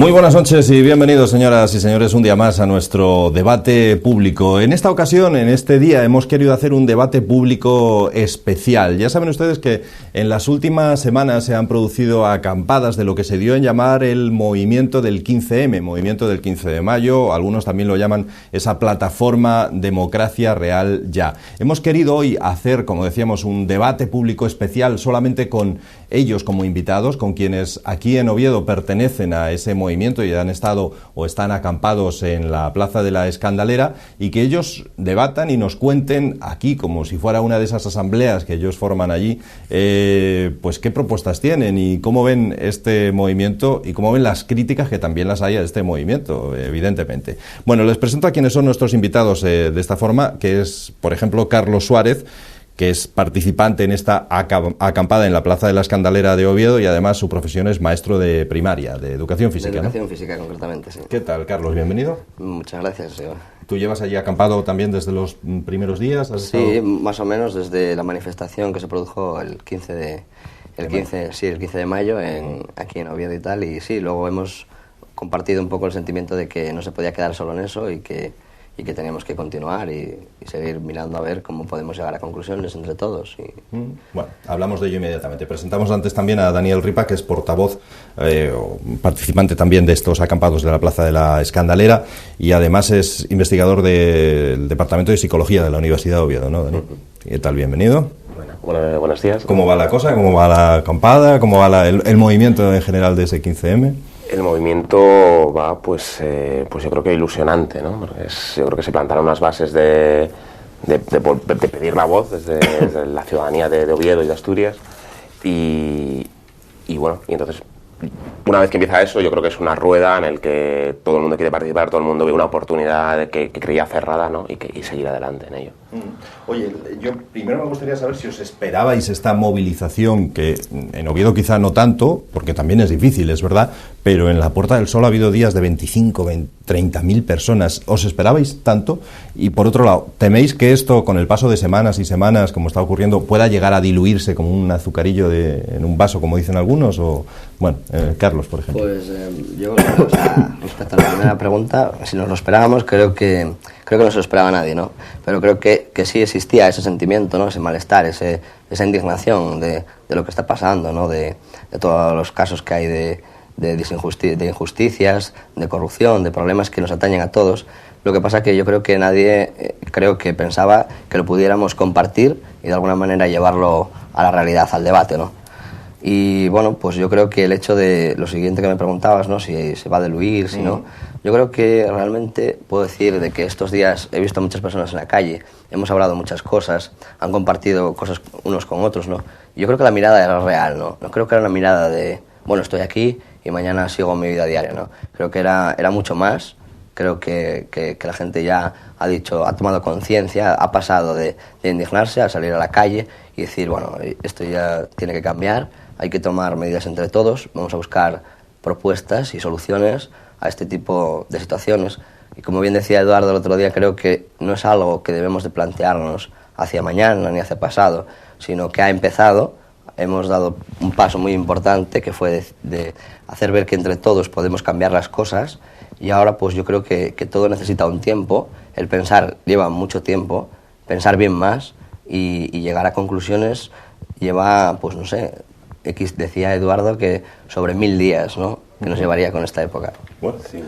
Muy buenas noches y bienvenidos, señoras y señores, un día más a nuestro debate público. En esta ocasión, en este día, hemos querido hacer un debate público especial. Ya saben ustedes que en las últimas semanas se han producido acampadas de lo que se dio en llamar el movimiento del 15M, movimiento del 15 de mayo, algunos también lo llaman esa plataforma Democracia Real Ya. Hemos querido hoy hacer, como decíamos, un debate público especial solamente con ellos como invitados, con quienes aquí en Oviedo pertenecen a ese movimiento y han estado o están acampados en la Plaza de la Escandalera, y que ellos debatan y nos cuenten aquí, como si fuera una de esas asambleas que ellos forman allí, pues qué propuestas tienen y cómo ven este movimiento y cómo ven las críticas que también las hay a este movimiento, evidentemente. Bueno, les presento a quienes son nuestros invitados de esta forma, que es, por ejemplo, Carlos Suárez, que es participante en esta acampada en la Plaza de la Escandalera de Oviedo, y además su profesión es maestro de primaria, de educación física. De educación física, concretamente, sí. ¿Qué tal, Carlos? Bienvenido. Muchas gracias, señor. ¿Tú llevas allí acampado también desde los primeros días? Sí, más o menos desde la manifestación que se produjo el 15 de mayo aquí en Oviedo y tal, y sí, luego hemos compartido un poco el sentimiento de que no se podía quedar solo en eso y que teníamos que continuar y seguir mirando a ver cómo podemos llegar a conclusiones entre todos. Bueno, hablamos de ello inmediatamente. Presentamos antes también a Daniel Ripa, que es portavoz, participante también de estos acampados de la Plaza de la Escandalera, y además es investigador del Departamento de Psicología de la Universidad de Oviedo, ¿no, Daniel? ¿Qué tal? Bienvenido. Bueno, buenos días. ¿Cómo va la cosa? ¿Cómo va la acampada? ¿Cómo va el movimiento en general de ese 15M? El movimiento va, pues yo creo que ilusionante, ¿no? Porque yo creo que se plantaron unas bases de pedir la voz desde la ciudadanía de Oviedo y de Asturias, y bueno, y entonces, una vez que empieza eso, yo creo que es una rueda en el que todo el mundo quiere participar, todo el mundo ve una oportunidad que creía cerrada, ¿no? Y seguir adelante en ello. Oye, yo primero me gustaría saber si os esperabais esta movilización, que en Oviedo quizá no tanto, porque también es difícil, es verdad, pero en la Puerta del Sol ha habido días de 25, 30.000 personas. ¿Os esperabais tanto? Y por otro lado, ¿teméis que esto, con el paso de semanas y semanas, como está ocurriendo, pueda llegar a diluirse como un azucarillo en un vaso, como dicen algunos? O, bueno, Carlos, por ejemplo. Pues yo, respecto a la primera pregunta, si nos lo esperábamos, creo que no se lo esperaba nadie, ¿no? Pero creo que sí existía ese sentimiento, ¿no? Ese malestar, esa indignación de lo que está pasando, ¿no? De todos los casos que hay de injusticias, de corrupción, de problemas que nos atañen a todos. Lo que pasa es que yo creo que nadie pensaba que lo pudiéramos compartir y de alguna manera llevarlo a la realidad, al debate, ¿no? Y bueno, pues yo creo que el hecho de lo siguiente que me preguntabas, ¿no? Si se va a diluir, si no. Yo creo que realmente puedo decir de que estos días he visto a muchas personas en la calle, hemos hablado muchas cosas, han compartido cosas unos con otros, ¿no? Yo creo que la mirada era real, ¿no? No creo que era una mirada de, bueno, estoy aquí y mañana sigo mi vida diaria, ¿no? Creo que era mucho más. Creo que la gente ya ha tomado conciencia, ha pasado de indignarse a salir a la calle y decir, bueno, esto ya tiene que cambiar, hay que tomar medidas entre todos, vamos a buscar propuestas y soluciones a este tipo de situaciones. Y como bien decía Eduardo el otro día, creo que no es algo que debemos de plantearnos hacia mañana ni hacia pasado, sino que ha empezado. Hemos dado un paso muy importante, que fue de hacer ver que entre todos podemos cambiar las cosas, y ahora pues yo creo que todo necesita un tiempo. El pensar lleva mucho tiempo, pensar bien más y llegar a conclusiones lleva, pues no sé, decía Eduardo que sobre 1000 días, ¿no? Que nos llevaría con esta época. Bueno, sí.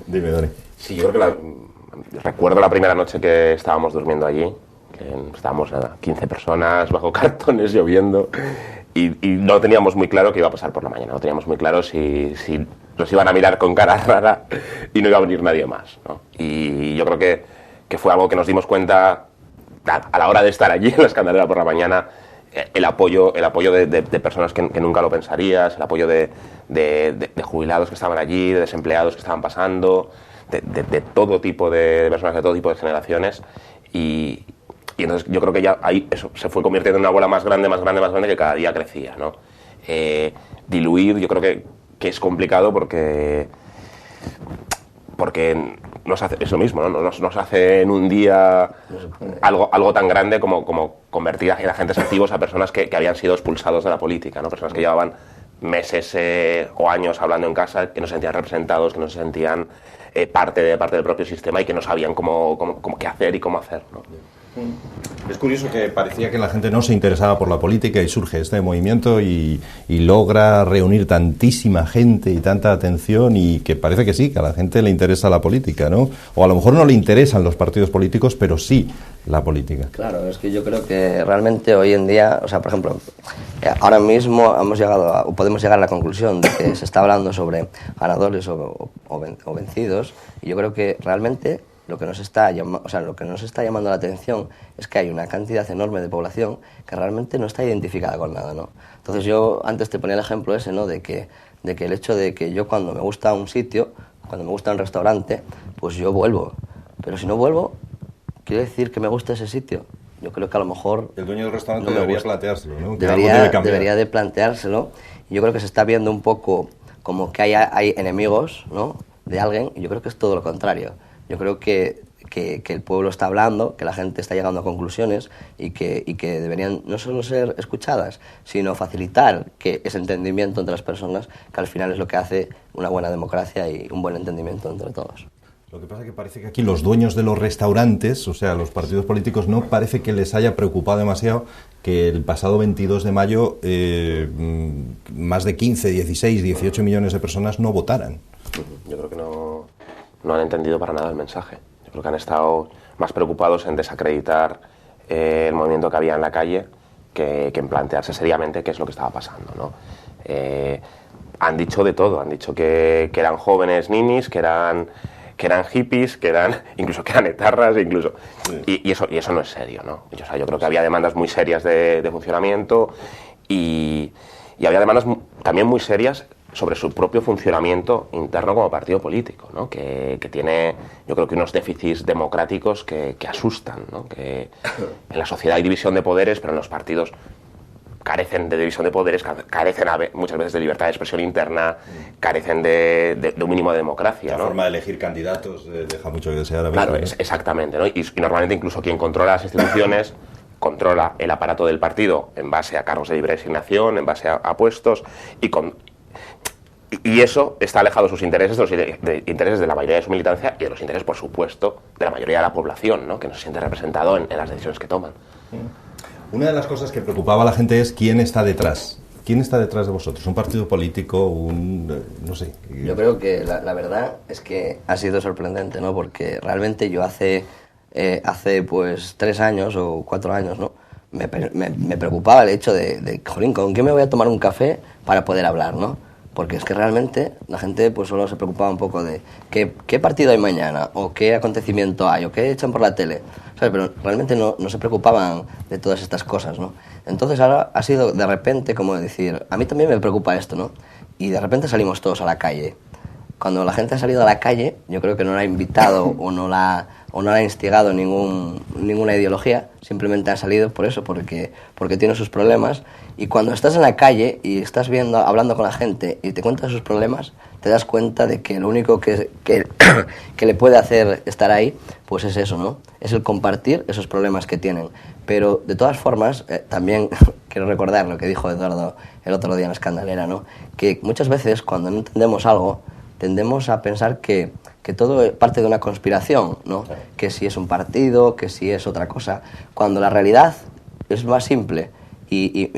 Dime, Dani. Sí, yo creo que recuerdo la primera noche que estábamos durmiendo allí, que estábamos 15 personas bajo cartones lloviendo, y no teníamos muy claro qué iba a pasar por la mañana, no teníamos muy claro si nos iban a mirar con cara rara y no iba a venir nadie más, ¿no? Y yo creo que fue algo que nos dimos cuenta a la hora de estar allí en la Escandalera por la mañana. El apoyo de personas que nunca lo pensarías, el apoyo de jubilados que estaban allí, de desempleados que estaban pasando, de todo tipo de personas, de todo tipo de generaciones, y entonces yo creo que ya ahí eso se fue convirtiendo en una bola más grande, que cada día crecía, ¿no? Diluir, yo creo que es complicado porque nos hace eso mismo, ¿no? Nos hace en un día algo tan grande como convertir a agentes activos a personas que habían sido expulsados de la política, ¿no? Personas que llevaban meses o años hablando en casa, que no se sentían representados, que no se sentían parte del propio sistema y que no sabían cómo qué hacer y cómo hacer, ¿no? Es curioso que parecía que la gente no se interesaba por la política y surge este movimiento y logra reunir tantísima gente y tanta atención y que parece que sí, que a la gente le interesa la política, ¿no? O a lo mejor no le interesan los partidos políticos, pero sí la política. Claro, es que yo creo que realmente hoy en día, o sea, por ejemplo, ahora mismo podemos llegar a la conclusión de que se está hablando sobre ganadores o vencidos, y yo creo que realmente lo que nos está llamando la atención es que hay una cantidad enorme de población que realmente no está identificada con nada, ¿no? Entonces yo antes te ponía el ejemplo ese, ¿no? De que el hecho de que yo cuando me gusta un sitio, cuando me gusta un restaurante, pues yo vuelvo. Pero si no vuelvo, ¿quiere decir que me gusta ese sitio? Yo creo que a lo mejor... El dueño del restaurante debería planteárselo, ¿no? Debería de planteárselo. Yo creo que se está viendo un poco como que hay enemigos, ¿no? De alguien, y yo creo que es todo lo contrario. Yo creo que el pueblo está hablando, que la gente está llegando a conclusiones y que deberían no solo ser escuchadas, sino facilitar ese entendimiento entre las personas, que al final es lo que hace una buena democracia y un buen entendimiento entre todos. Lo que pasa es que parece que aquí los dueños de los restaurantes, o sea, los partidos políticos, no parece que les haya preocupado demasiado que el pasado 22 de mayo más de 15, 16, 18 millones de personas no votaran. Yo creo que no han entendido para nada el mensaje. Yo creo que han estado más preocupados en desacreditar el movimiento que había en la calle que en plantearse seriamente qué es lo que estaba pasando, ¿no? Han dicho de todo, han dicho que eran jóvenes ninis, que eran hippies, incluso que eran etarras, incluso. Sí. Y eso no es serio, ¿no? O sea, yo creo que había demandas muy serias de funcionamiento y había demandas también muy serias sobre su propio funcionamiento interno como partido político, ¿no? Que tiene, yo creo que unos déficits democráticos que asustan, ¿no? Que en la sociedad hay división de poderes, pero en los partidos carecen de división de poderes, carecen muchas veces de libertad de expresión interna, carecen de un mínimo de democracia, La ¿no? forma de elegir candidatos deja mucho que desear. Claro, exactamente, ¿no? Y normalmente incluso quien controla las instituciones controla el aparato del partido en base a cargos de libre designación, en base a puestos, y eso está alejado de sus intereses, de los intereses de la mayoría de su militancia y de los intereses, por supuesto, de la mayoría de la población, ¿no? Que no se siente representado en las decisiones que toman. Una de las cosas que preocupaba a la gente es quién está detrás. ¿Quién está detrás de vosotros? ¿Un partido político? No sé. Yo creo que la verdad es que ha sido sorprendente, ¿no? Porque realmente yo hace pues 3 años o 4 años, ¿no? Me preocupaba el hecho de jolín, ¿con qué me voy a tomar un café para poder hablar, ¿no? Porque es que realmente la gente pues solo se preocupaba un poco de qué partido hay mañana, o qué acontecimiento hay, o qué echan por la tele, ¿sabes? Pero realmente no se preocupaban de todas estas cosas, ¿no? Entonces ahora ha sido de repente como decir, a mí también me preocupa esto, ¿no? Y de repente salimos todos a la calle. Cuando la gente ha salido a la calle, yo creo que no la ha invitado o no la ha instigado ninguna ideología, simplemente ha salido por eso, porque tiene sus problemas. Y cuando estás en la calle y estás hablando con la gente y te cuentas sus problemas, te das cuenta de que lo único que le puede hacer estar ahí, pues es eso, ¿no? Es el compartir esos problemas que tienen. Pero de todas formas, también quiero recordar lo que dijo Eduardo el otro día en la Escandalera, ¿no? Que muchas veces cuando no entendemos algo, tendemos a pensar que todo parte de una conspiración, ¿no? Claro. Que si es un partido, que si es otra cosa, cuando la realidad es más simple y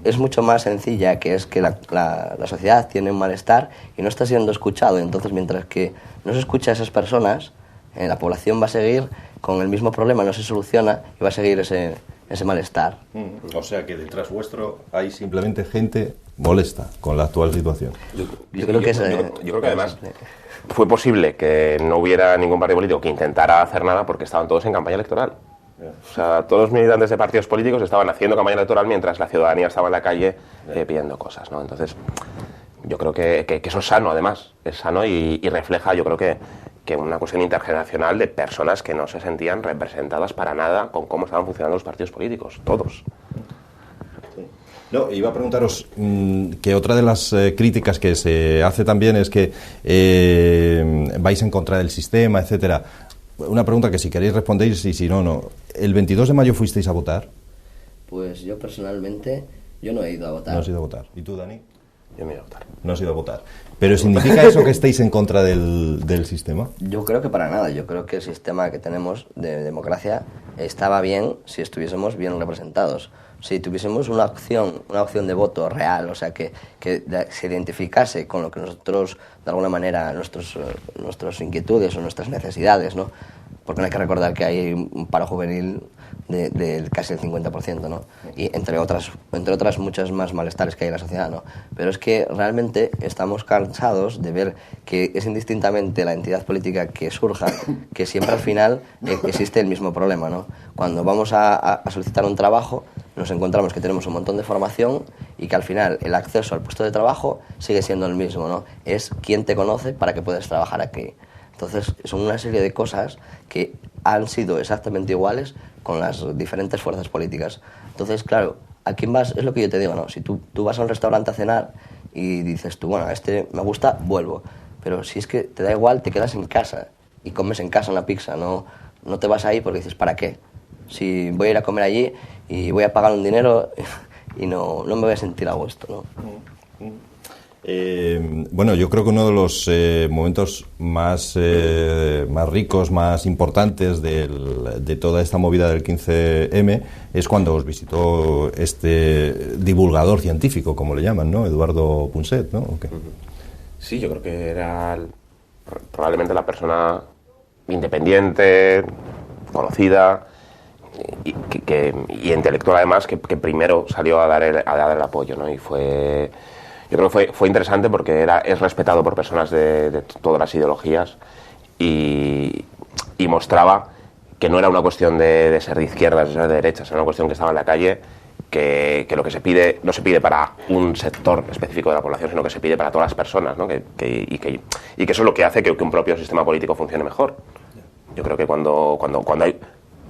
es mucho más sencilla, que es que la sociedad tiene un malestar y no está siendo escuchado. Entonces, mientras que no se escucha a esas personas, la población va a seguir con el mismo problema, no se soluciona y va a seguir ese malestar. O sea que detrás vuestro hay simplemente gente molesta con la actual situación. Yo creo que además fue posible que no hubiera ningún partido político que intentara hacer nada porque estaban todos en campaña electoral. O sea, todos los militantes de partidos políticos estaban haciendo campaña electoral mientras la ciudadanía estaba en la calle pidiendo cosas, ¿no? Entonces, yo creo que eso es sano, además. Es sano y refleja, yo creo que una cuestión intergeneracional de personas que no se sentían representadas para nada con cómo estaban funcionando los partidos políticos, todos. No, iba a preguntaros que otra de las críticas que se hace también es que vais en contra del sistema, etcétera. Una pregunta que si queréis respondéis y si no, no. ¿El 22 de mayo fuisteis a votar? Pues yo personalmente, yo no he ido a votar. No has ido a votar. ¿Y tú, Dani? Yo no he ido a votar. No has ido a votar. ¿Pero significa eso que estéis en contra del sistema? Yo creo que para nada. Yo creo que el sistema que tenemos de democracia estaba bien si estuviésemos bien representados. Si tuviésemos una opción de voto real, o sea, que se identificase con lo que nosotros, de alguna manera, nuestras inquietudes o nuestras necesidades, ¿no? Porque no hay que recordar que hay un paro juvenil de casi el 50%, ¿no? Y entre otras muchas más malestares que hay en la sociedad, ¿no? Pero es que realmente estamos cansados de ver que es indistintamente la entidad política que surja, que siempre al final existe el mismo problema, ¿no? Cuando vamos a solicitar un trabajo, nos encontramos que tenemos un montón de formación y que al final el acceso al puesto de trabajo sigue siendo el mismo, ¿no? Es quién te conoce para que puedas trabajar aquí. Entonces, son una serie de cosas que han sido exactamente iguales con las diferentes fuerzas políticas. Entonces, claro, ¿a quién vas? Es lo que yo te digo, ¿no? Si tú vas a un restaurante a cenar y dices tú, bueno, este me gusta, vuelvo. Pero si es que te da igual, te quedas en casa y comes en casa una pizza, no te vas ahí porque dices, ¿para qué? Si voy a ir a comer allí y voy a pagar un dinero y no me voy a sentir a gusto, ¿no? Bueno, yo creo que uno de los momentos más ricos, más importantes de toda esta movida del 15M es cuando os visitó este divulgador científico, como le llaman, ¿no? Eduardo Punset, ¿no? ¿O qué? Sí, yo creo que era probablemente la persona independiente, conocida y intelectual además que primero salió a dar el apoyo, ¿no? Y yo creo que fue interesante porque es respetado por personas de todas las ideologías y mostraba que no era una cuestión de ser de izquierdas, de ser de derechas, era una cuestión que estaba en la calle, que lo que se pide no se pide para un sector específico de la población, sino que se pide para todas las personas, ¿no? Y que eso es lo que hace que un propio sistema político funcione mejor. Yo creo que cuando hay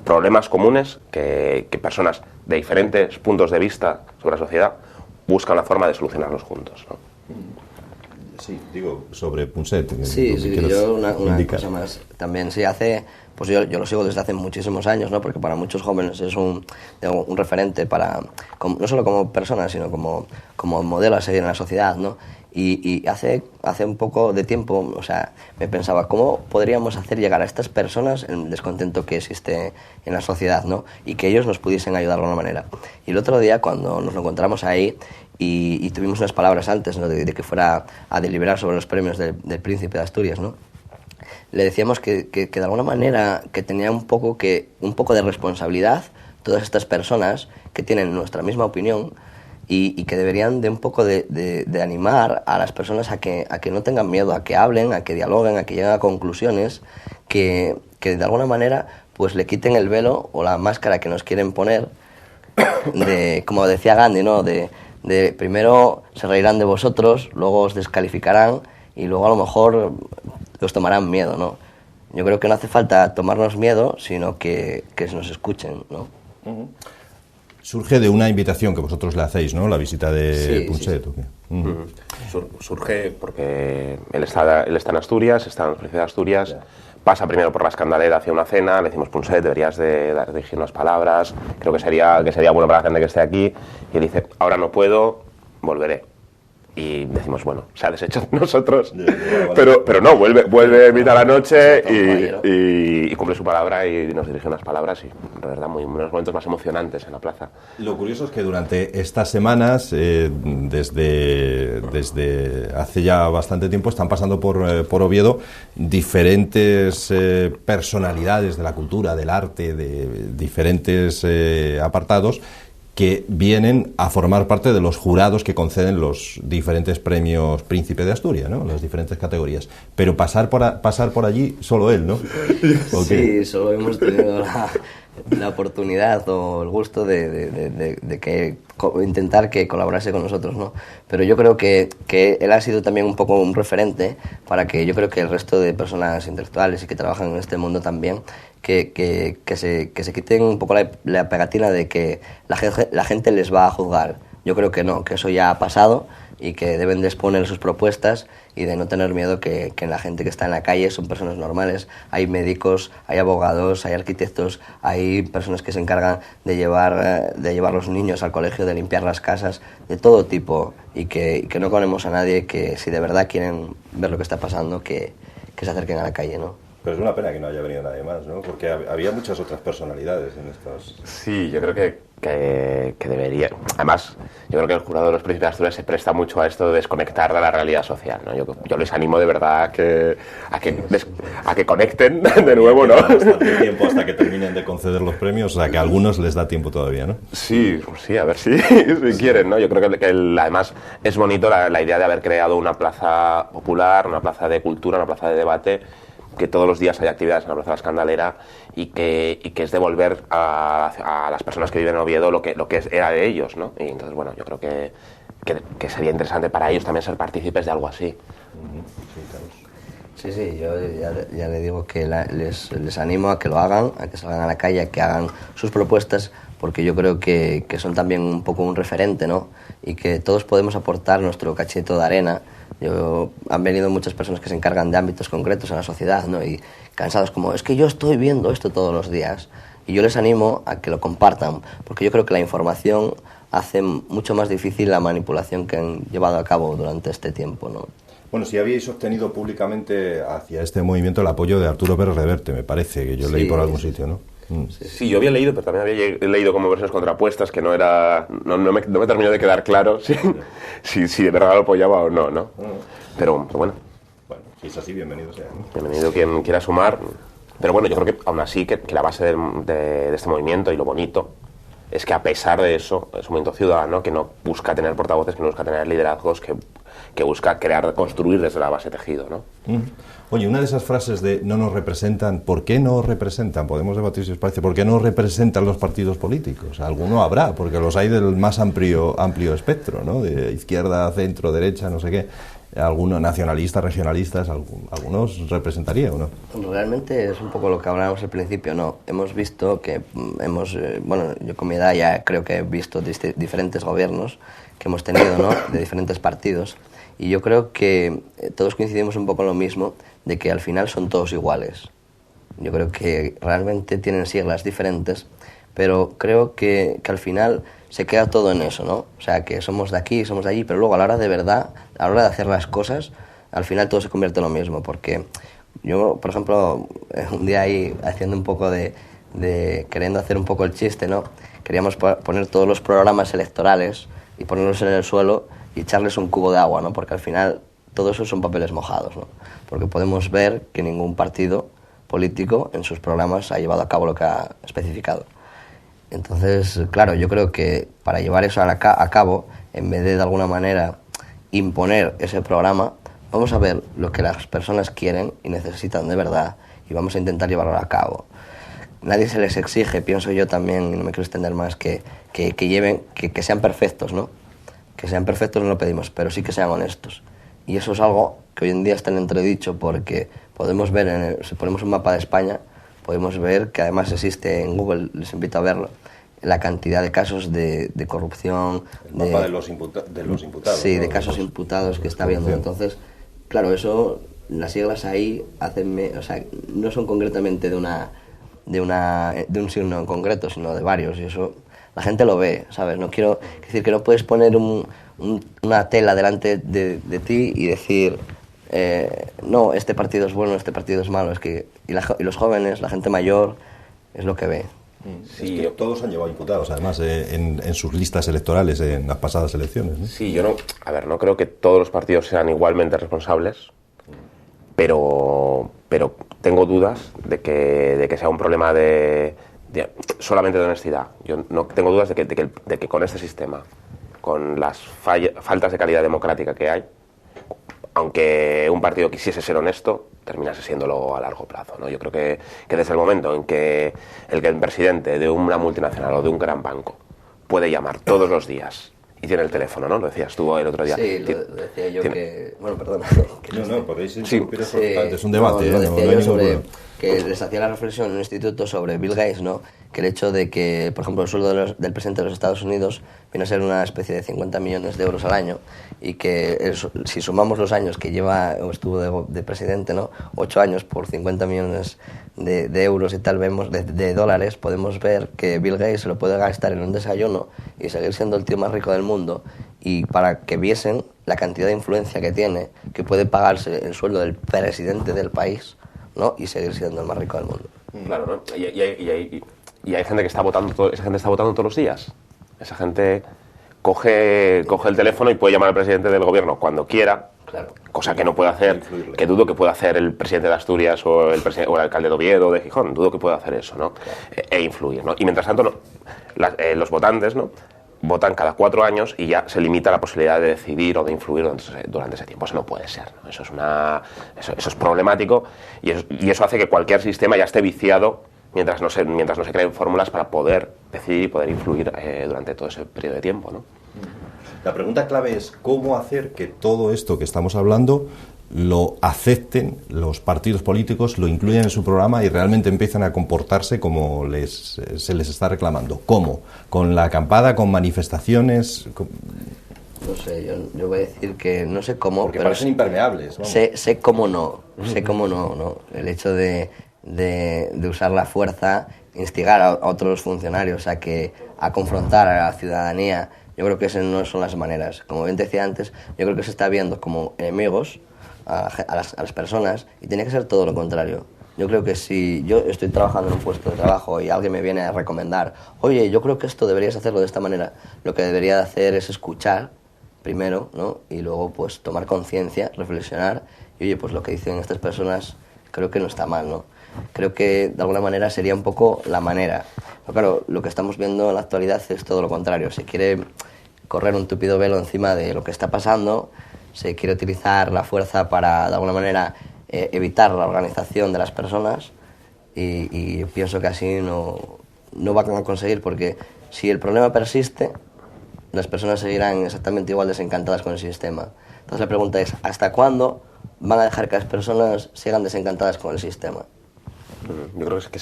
problemas comunes, que personas de diferentes puntos de vista sobre la sociedad buscan la forma de solucionarlos juntos, ¿no? Sí, digo, sobre Punset. Sí, yo una cosa más. También pues yo lo sigo desde hace muchísimos años, ¿no? Porque para muchos jóvenes es un referente no solo como persona, sino como modelo a seguir en la sociedad, ¿no? Y hace un poco de tiempo, o sea, me pensaba, ¿cómo podríamos hacer llegar a estas personas el descontento que existe en la sociedad, ¿no? Y que ellos nos pudiesen ayudar de alguna manera. Y el otro día, cuando nos lo encontramos ahí y tuvimos unas palabras antes, ¿no? de que fuera a deliberar sobre los premios del Príncipe de Asturias, ¿no? Le decíamos que de alguna manera que tenía un poco de responsabilidad todas estas personas que tienen nuestra misma opinión y que deberían de un poco de animar a las personas a que no tengan miedo, a que hablen, a que dialoguen, a que lleguen a conclusiones que de alguna manera pues le quiten el velo o la máscara que nos quieren poner como decía Gandhi, ¿no? De primero se reirán de vosotros, luego os descalificarán y luego a lo mejor os tomarán miedo, ¿no? Yo creo que no hace falta tomarnos miedo, sino que nos escuchen, ¿no? Uh-huh. Surge de una invitación que vosotros le hacéis, ¿no? La visita de Punset. Sí. Uh-huh. Surge porque él está en Asturias, está en la provincia de Asturias, pasa primero por la Escandalera hacia una cena, le decimos, Punset, deberías de dirigir unas palabras, creo que sería bueno para la gente que esté aquí, y él dice, ahora no puedo, volveré. Y decimos, bueno, se ha deshecho de nosotros, pero no, vuelve mitad de la noche y cumple su palabra y nos dirige unas palabras y, la verdad, unos momentos más emocionantes en la plaza. Lo curioso es que durante estas semanas, desde hace ya bastante tiempo, están pasando por Oviedo diferentes personalidades de la cultura, del arte, de diferentes apartados, que vienen a formar parte de los jurados que conceden los diferentes premios Príncipe de Asturias, ¿no? Las diferentes categorías. Pero pasar por allí, solo él, ¿no? Sí, solo hemos tenido la oportunidad o el gusto de intentar que colaborase con nosotros, ¿no? Pero yo creo que él ha sido también un poco un referente para que yo creo que el resto de personas intelectuales y que trabajan en este mundo también que se quiten un poco la pegatina de que la gente les va a juzgar. Yo creo que no, que eso ya ha pasado, y que deben de exponer sus propuestas y de no tener miedo que la gente que está en la calle son personas normales. Hay médicos, hay abogados, hay arquitectos, hay personas que se encargan de llevar los niños al colegio, de limpiar las casas, de todo tipo, y que no condenemos a nadie, que si de verdad quieren ver lo que está pasando, que se acerquen a la calle, ¿no? Pero es una pena que no haya venido nadie más, ¿no? Porque había muchas otras personalidades en estos... Sí, yo creo que debería. Además, yo creo que el jurado de los Príncipes de Asturias se presta mucho a esto de desconectar de la realidad social, ¿no? Yo les animo de verdad a que conecten de nuevo, ¿no? Bastante tiempo hasta que terminen de conceder los premios, o sea que a algunos les da tiempo todavía, ¿no? Sí, a ver si quieren, ¿no? Yo creo que además es bonito la idea de haber creado una plaza popular, una plaza de cultura, una plaza de debate, que todos los días hay actividades en la Plaza de la Escandalera y que es devolver a las personas que viven en Oviedo lo que era de ellos, ¿no? Y entonces, bueno, yo creo que sería interesante para ellos también ser partícipes de algo así. Sí, yo ya le digo que les animo a que lo hagan, a que salgan a la calle, a que hagan sus propuestas, porque yo creo que son también un poco un referente, ¿no? Y que todos podemos aportar nuestro cachito de arena. Han venido muchas personas que se encargan de ámbitos concretos en la sociedad, ¿no? Y cansados como, es que yo estoy viendo esto todos los días. Y yo les animo a que lo compartan, porque yo creo que la información hace mucho más difícil la manipulación que han llevado a cabo durante este tiempo, ¿no? Bueno, si habíais obtenido públicamente hacia este movimiento el apoyo de Arturo Pérez Reverte, me parece, que yo leí por algún sitio, ¿no? Sí, yo había leído, pero también había leído como versiones contrapuestas que no me terminó de quedar claro si de verdad lo apoyaba o no, ¿no? Pero bueno. Bueno, si es así, bienvenido sea, ¿no? Bienvenido quien quiera sumar. Pero bueno, yo creo que aún así que la base de este movimiento y lo bonito es que a pesar de eso, es un movimiento ciudadano que no busca tener portavoces, que no busca tener liderazgos, que busca construir desde la base tejido, ¿no? Oye, una de esas frases de no nos representan, ¿por qué no representan? Podemos debatir si os parece, ¿por qué no representan los partidos políticos? Alguno habrá, porque los hay del más amplio espectro, ¿no? De izquierda, centro, derecha, no sé qué. Algunos nacionalistas, regionalistas, algunos representaría, ¿o no? Realmente es un poco lo que hablábamos al principio, ¿no? Hemos visto que bueno, yo con mi edad ya creo que he visto diferentes gobiernos que hemos tenido, ¿no? De diferentes partidos, y yo creo que todos coincidimos un poco en lo mismo, de que al final son todos iguales. Yo creo que realmente tienen siglas diferentes, pero creo que al final se queda todo en eso, ¿no? O sea, que somos de aquí, somos de allí, pero luego a la hora de verdad, a la hora de hacer las cosas, al final todo se convierte en lo mismo, porque yo, por ejemplo, un día ahí haciendo un poco de queriendo hacer un poco el chiste, ¿no? Queríamos poner todos los programas electorales y ponerlos en el suelo y echarles un cubo de agua, ¿no? Porque al final todo eso son papeles mojados, ¿no? Porque podemos ver que ningún partido político en sus programas ha llevado a cabo lo que ha especificado. Entonces, claro, yo creo que para llevar eso a cabo, en vez de alguna manera imponer ese programa, vamos a ver lo que las personas quieren y necesitan de verdad y vamos a intentar llevarlo a cabo. Nadie se les exige, pienso yo también, y no me quiero extender más, que sean perfectos, ¿no? Que sean perfectos no lo pedimos, pero sí que sean honestos. Y eso es algo que hoy en día está en entredicho, porque podemos ver, si ponemos un mapa de España, podemos ver que además existe en Google, les invito a verlo, la cantidad de casos de corrupción. El mapa de los imputados. Sí, ¿no? de casos imputados que está habiendo. Entonces, claro, eso, las siglas ahí o sea, no son concretamente de un signo en concreto, sino de varios, y eso la gente lo ve, ¿sabes? No quiero decir que no puedes poner una tela delante de ti y decir no, este partido es bueno, este partido es malo. Es que y los jóvenes, la gente mayor, es lo que ve. Sí, es que todos han llevado imputados, además, en sus listas electorales en las pasadas elecciones, ¿no? Sí, yo no creo que todos los partidos sean igualmente responsables, pero tengo dudas de que sea un problema solamente de honestidad. Yo no tengo dudas de que con este sistema, con las faltas de calidad democrática que hay, aunque un partido quisiese ser honesto, terminase siéndolo a largo plazo, ¿no? Yo creo que desde el momento en que el presidente de una multinacional o de un gran banco puede llamar todos los días y tiene el teléfono, ¿no? Lo decías tú el otro día. Sí, lo decía yo que... Bueno, perdona. No, podéis interrumpir, Sí, es un debate. lo decía yo sobre que les hacía la reflexión en un instituto sobre Bill Gates, ¿no? que el hecho de que, por ejemplo, el sueldo del presidente de los Estados Unidos viene a ser una especie de 50 millones de euros al año, y que si sumamos los años que lleva o estuvo de presidente, ¿no? 8 años por 50 millones de euros y tal, vemos de dólares, podemos ver que Bill Gates se lo puede gastar en un desayuno y seguir siendo el tío más rico del mundo, y para que viesen la cantidad de influencia que tiene, que puede pagarse el sueldo del presidente del país, ¿no? Y seguir siendo el más rico del mundo. Claro, ¿no? Y hay gente que está votando, esa gente está votando todos los días. Esa gente coge el teléfono y puede llamar al presidente del gobierno cuando quiera, Claro. cosa que no puede hacer, que dudo que pueda hacer el presidente de Asturias o el alcalde de Oviedo o de Gijón, dudo que pueda hacer eso, ¿no? Claro. E influir, ¿no? Y mientras tanto, no, los votantes, ¿no?, votan cada 4 años y ya se limita la posibilidad de decidir o de influir durante ese tiempo. Eso no puede ser, ¿no? Eso es problemático, y eso hace que cualquier sistema ya esté viciado mientras no se creen fórmulas para poder decidir y poder influir durante todo ese periodo de tiempo, ¿no? La pregunta clave es cómo hacer que todo esto que estamos hablando lo acepten los partidos políticos, lo incluyan en su programa y realmente empiezan a comportarse como se les está reclamando. ¿Cómo? ¿Con la acampada, con manifestaciones? No sé, yo voy a decir que no sé cómo... Porque pero parecen impermeables, ¿no? Sé cómo no, ¿no? El hecho de usar la fuerza, instigar a otros funcionarios a confrontar a la ciudadanía, yo creo que esas no son las maneras. Como bien decía antes, yo creo que se está viendo como enemigos a las personas, y tiene que ser todo lo contrario. Yo creo que si yo estoy trabajando en un puesto de trabajo y alguien me viene a recomendar, oye, yo creo que esto deberías hacerlo de esta manera, lo que debería de hacer es escuchar primero, ¿no? Y luego pues tomar conciencia, reflexionar, y oye, pues lo que dicen estas personas creo que no está mal, ¿no? Creo que de alguna manera sería un poco la manera. Pero claro, lo que estamos viendo en la actualidad es todo lo contrario. Se quiere correr un tupido velo encima de lo que está pasando, se quiere utilizar la fuerza para, de alguna manera, evitar la organización de las personas, y pienso que así no van a conseguir, porque si el problema persiste, las personas seguirán exactamente igual desencantadas con el sistema. Entonces la pregunta es, ¿hasta cuándo van a dejar que las personas sigan desencantadas con el sistema? Yo creo que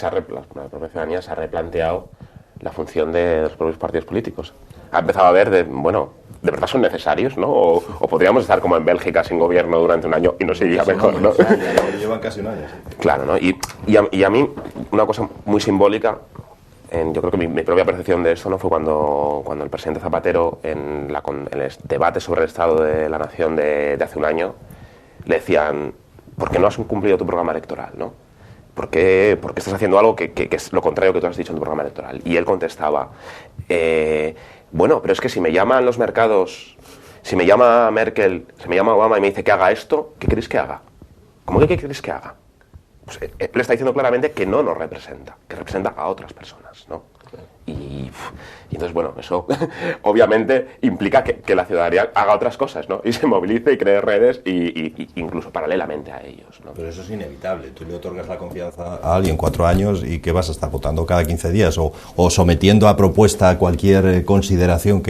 la propia ciudadanía se ha replanteado la función de los propios partidos políticos. Ha empezado a ver ¿de verdad son necesarios, ¿no? O podríamos estar como en Bélgica sin gobierno durante un año y nos iría mejor, ¿no? Llevan casi un año, sí. Claro, ¿no? Y a mí, una cosa muy simbólica, yo creo que mi propia percepción de esto, ¿no?, fue cuando el presidente Zapatero, en el debate sobre el Estado de la Nación de hace un año, le decían, ¿por qué no has cumplido tu programa electoral, no? ¿Por qué estás haciendo algo que es lo contrario que tú has dicho en tu programa electoral? Y él contestaba, bueno, pero es que si me llaman los mercados, si me llama Merkel, si me llama Obama y me dice que haga esto, ¿qué queréis que haga? ¿Cómo que qué queréis que haga? Pues él está diciendo claramente que no nos representa, que representa a otras personas, ¿no? Y entonces, bueno, eso obviamente implica que la ciudadanía haga otras cosas, ¿no? Y se movilice y cree redes, y incluso paralelamente a ellos, ¿no? Pero eso es inevitable. Tú le otorgas la confianza a alguien 4 años y que vas a estar votando cada 15 días o sometiendo a propuesta cualquier consideración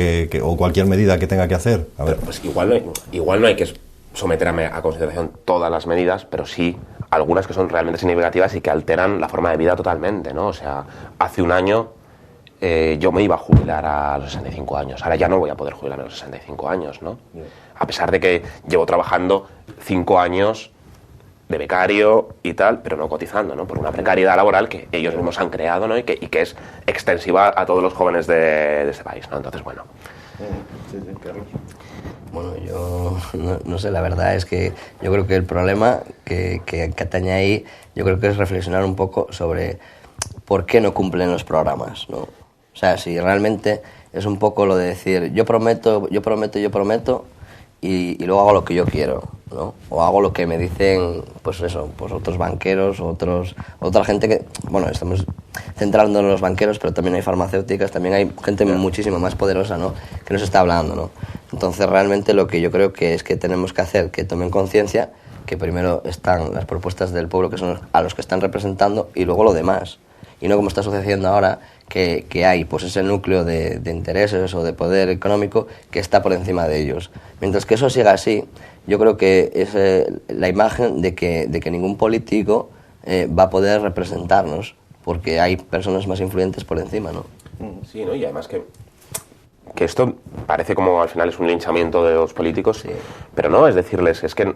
o cualquier medida que tenga que hacer. A ver. Pues igual no hay que someter a consideración todas las medidas, pero sí algunas que son realmente significativas y que alteran la forma de vida totalmente, ¿no? O sea, hace un año yo me iba a jubilar a los 65 años. Ahora ya no voy a poder jubilarme a los 65 años, ¿no? A pesar de que llevo trabajando 5 años de becario y tal, pero no cotizando, ¿no? Por una precariedad laboral que ellos mismos han creado, ¿no? Y que es extensiva a todos los jóvenes de este país, ¿no? Entonces, bueno. Sí, Carlos. Bueno, yo no sé, la verdad es que yo creo que el problema que atañe ahí, yo creo que es reflexionar un poco sobre por qué no cumplen los programas, ¿no? O sea, si realmente es un poco lo de decir, yo prometo, y luego hago lo que yo quiero, ¿no? O hago lo que me dicen, pues eso, pues otros banqueros, otra gente que, bueno, estamos centrando en los banqueros, pero también hay farmacéuticas, también hay gente muchísimo más poderosa, ¿no?, que nos está hablando, ¿no? Entonces, realmente lo que yo creo que es que tenemos que hacer, que tomen conciencia, que primero están las propuestas del pueblo, que son a los que están representando, y luego lo demás. Y no como está sucediendo ahora, que hay pues ese núcleo de intereses o de poder económico que está por encima de ellos. Mientras que eso siga así, yo creo que es la imagen de que ningún político va a poder representarnos, porque hay personas más influyentes por encima, ¿no? Sí, ¿no? Y además que esto parece como al final es un linchamiento de los políticos, sí. Pero no, es decirles, es que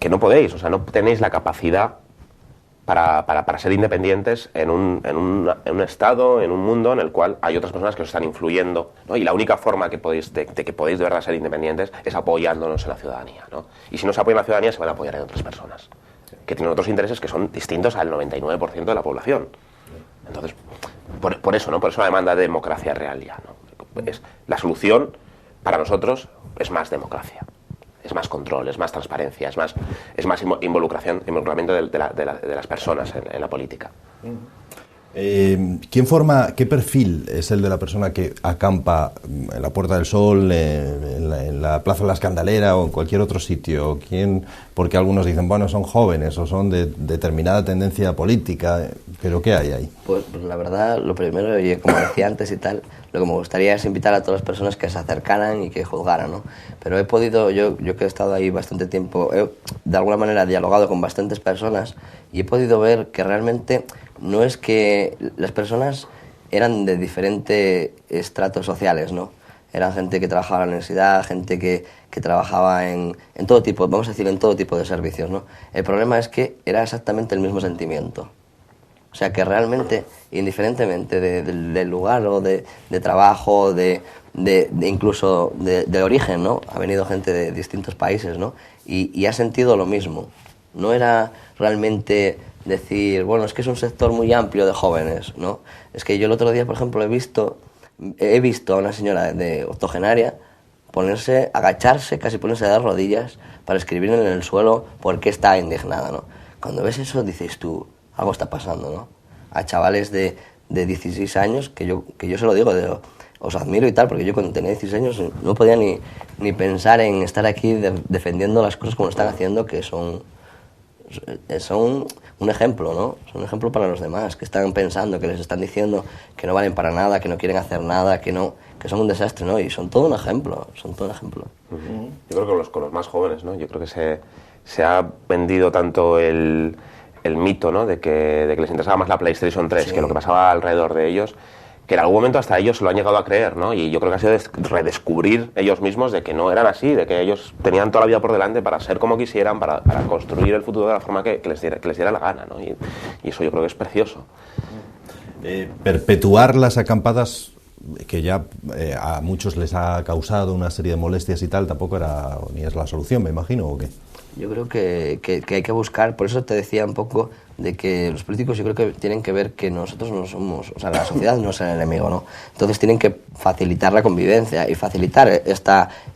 no podéis, o sea, no tenéis la capacidad para ser independientes en un estado, en un mundo en el cual hay otras personas que os están influyendo, ¿no? Y la única forma que podéis de verdad ser independientes es apoyándonos en la ciudadanía, ¿no? Y si no se apoya en la ciudadanía, se van a apoyar en otras personas que tienen otros intereses que son distintos al 99% de la población. Entonces, por eso, ¿no? Por eso la demanda de democracia real ya, ¿no? La solución para nosotros es más democracia, es más control, es más transparencia, es más involucramiento de las personas en la política. ¿Qué perfil es el de la persona que acampa en la Puerta del Sol, en la Plaza de la Escandalera o en cualquier otro sitio? Porque algunos dicen, bueno, son jóvenes o son de determinada tendencia política, pero ¿qué hay ahí? Pues la verdad, lo primero, y como decía antes y tal, lo que me gustaría es invitar a todas las personas que se acercaran y que juzgaran, ¿no? Pero he podido, yo que he estado ahí bastante tiempo, he de alguna manera dialogado con bastantes personas y he podido ver que realmente no es que las personas eran de diferentes estratos sociales, ¿no? Eran gente que trabajaba en la universidad, gente que trabajaba en todo tipo, vamos a decir, en todo tipo de servicios, ¿no? El problema es que era exactamente el mismo sentimiento. O sea, que realmente, indiferentemente del lugar o de trabajo, incluso de origen, ¿no? Ha venido gente de distintos países, ¿no? Y ha sentido lo mismo. No era realmente decir, bueno, es que es un sector muy amplio de jóvenes, ¿no? Es que yo el otro día, por ejemplo, he visto a una señora de octogenaria agacharse, casi ponerse de rodillas para escribir en el suelo por qué está indignada, ¿no? Cuando ves eso dices tú, algo está pasando, ¿no? A chavales de 16 años, que yo se lo digo, os admiro y tal, porque yo cuando tenía 16 años no podía ni pensar en estar aquí defendiendo las cosas como lo están haciendo, que son un ejemplo, ¿no? Son un ejemplo para los demás, que están pensando, que les están diciendo que no valen para nada, que no quieren hacer nada, que son un desastre, ¿no? Y son todo un ejemplo, Uh-huh. Yo creo que con los más jóvenes, ¿no? Yo creo que se ha vendido tanto el mito, ¿no? de que les interesaba más la PlayStation 3 que lo que pasaba alrededor de ellos, que en algún momento hasta ellos se lo han llegado a creer, ¿no? Y yo creo que ha sido redescubrir ellos mismos de que no eran así, de que ellos tenían toda la vida por delante para ser como quisieran, para construir el futuro de la forma que les diera la gana, ¿no? Y eso yo creo que es precioso. Perpetuar las acampadas, que ya a muchos les ha causado una serie de molestias y tal, tampoco era ni es la solución, me imagino, ¿o qué? Yo creo que hay que buscar, por eso te decía un poco de que los políticos yo creo que tienen que ver que nosotros no somos, o sea, la sociedad no es el enemigo, ¿no? Entonces tienen que facilitar la convivencia y facilitar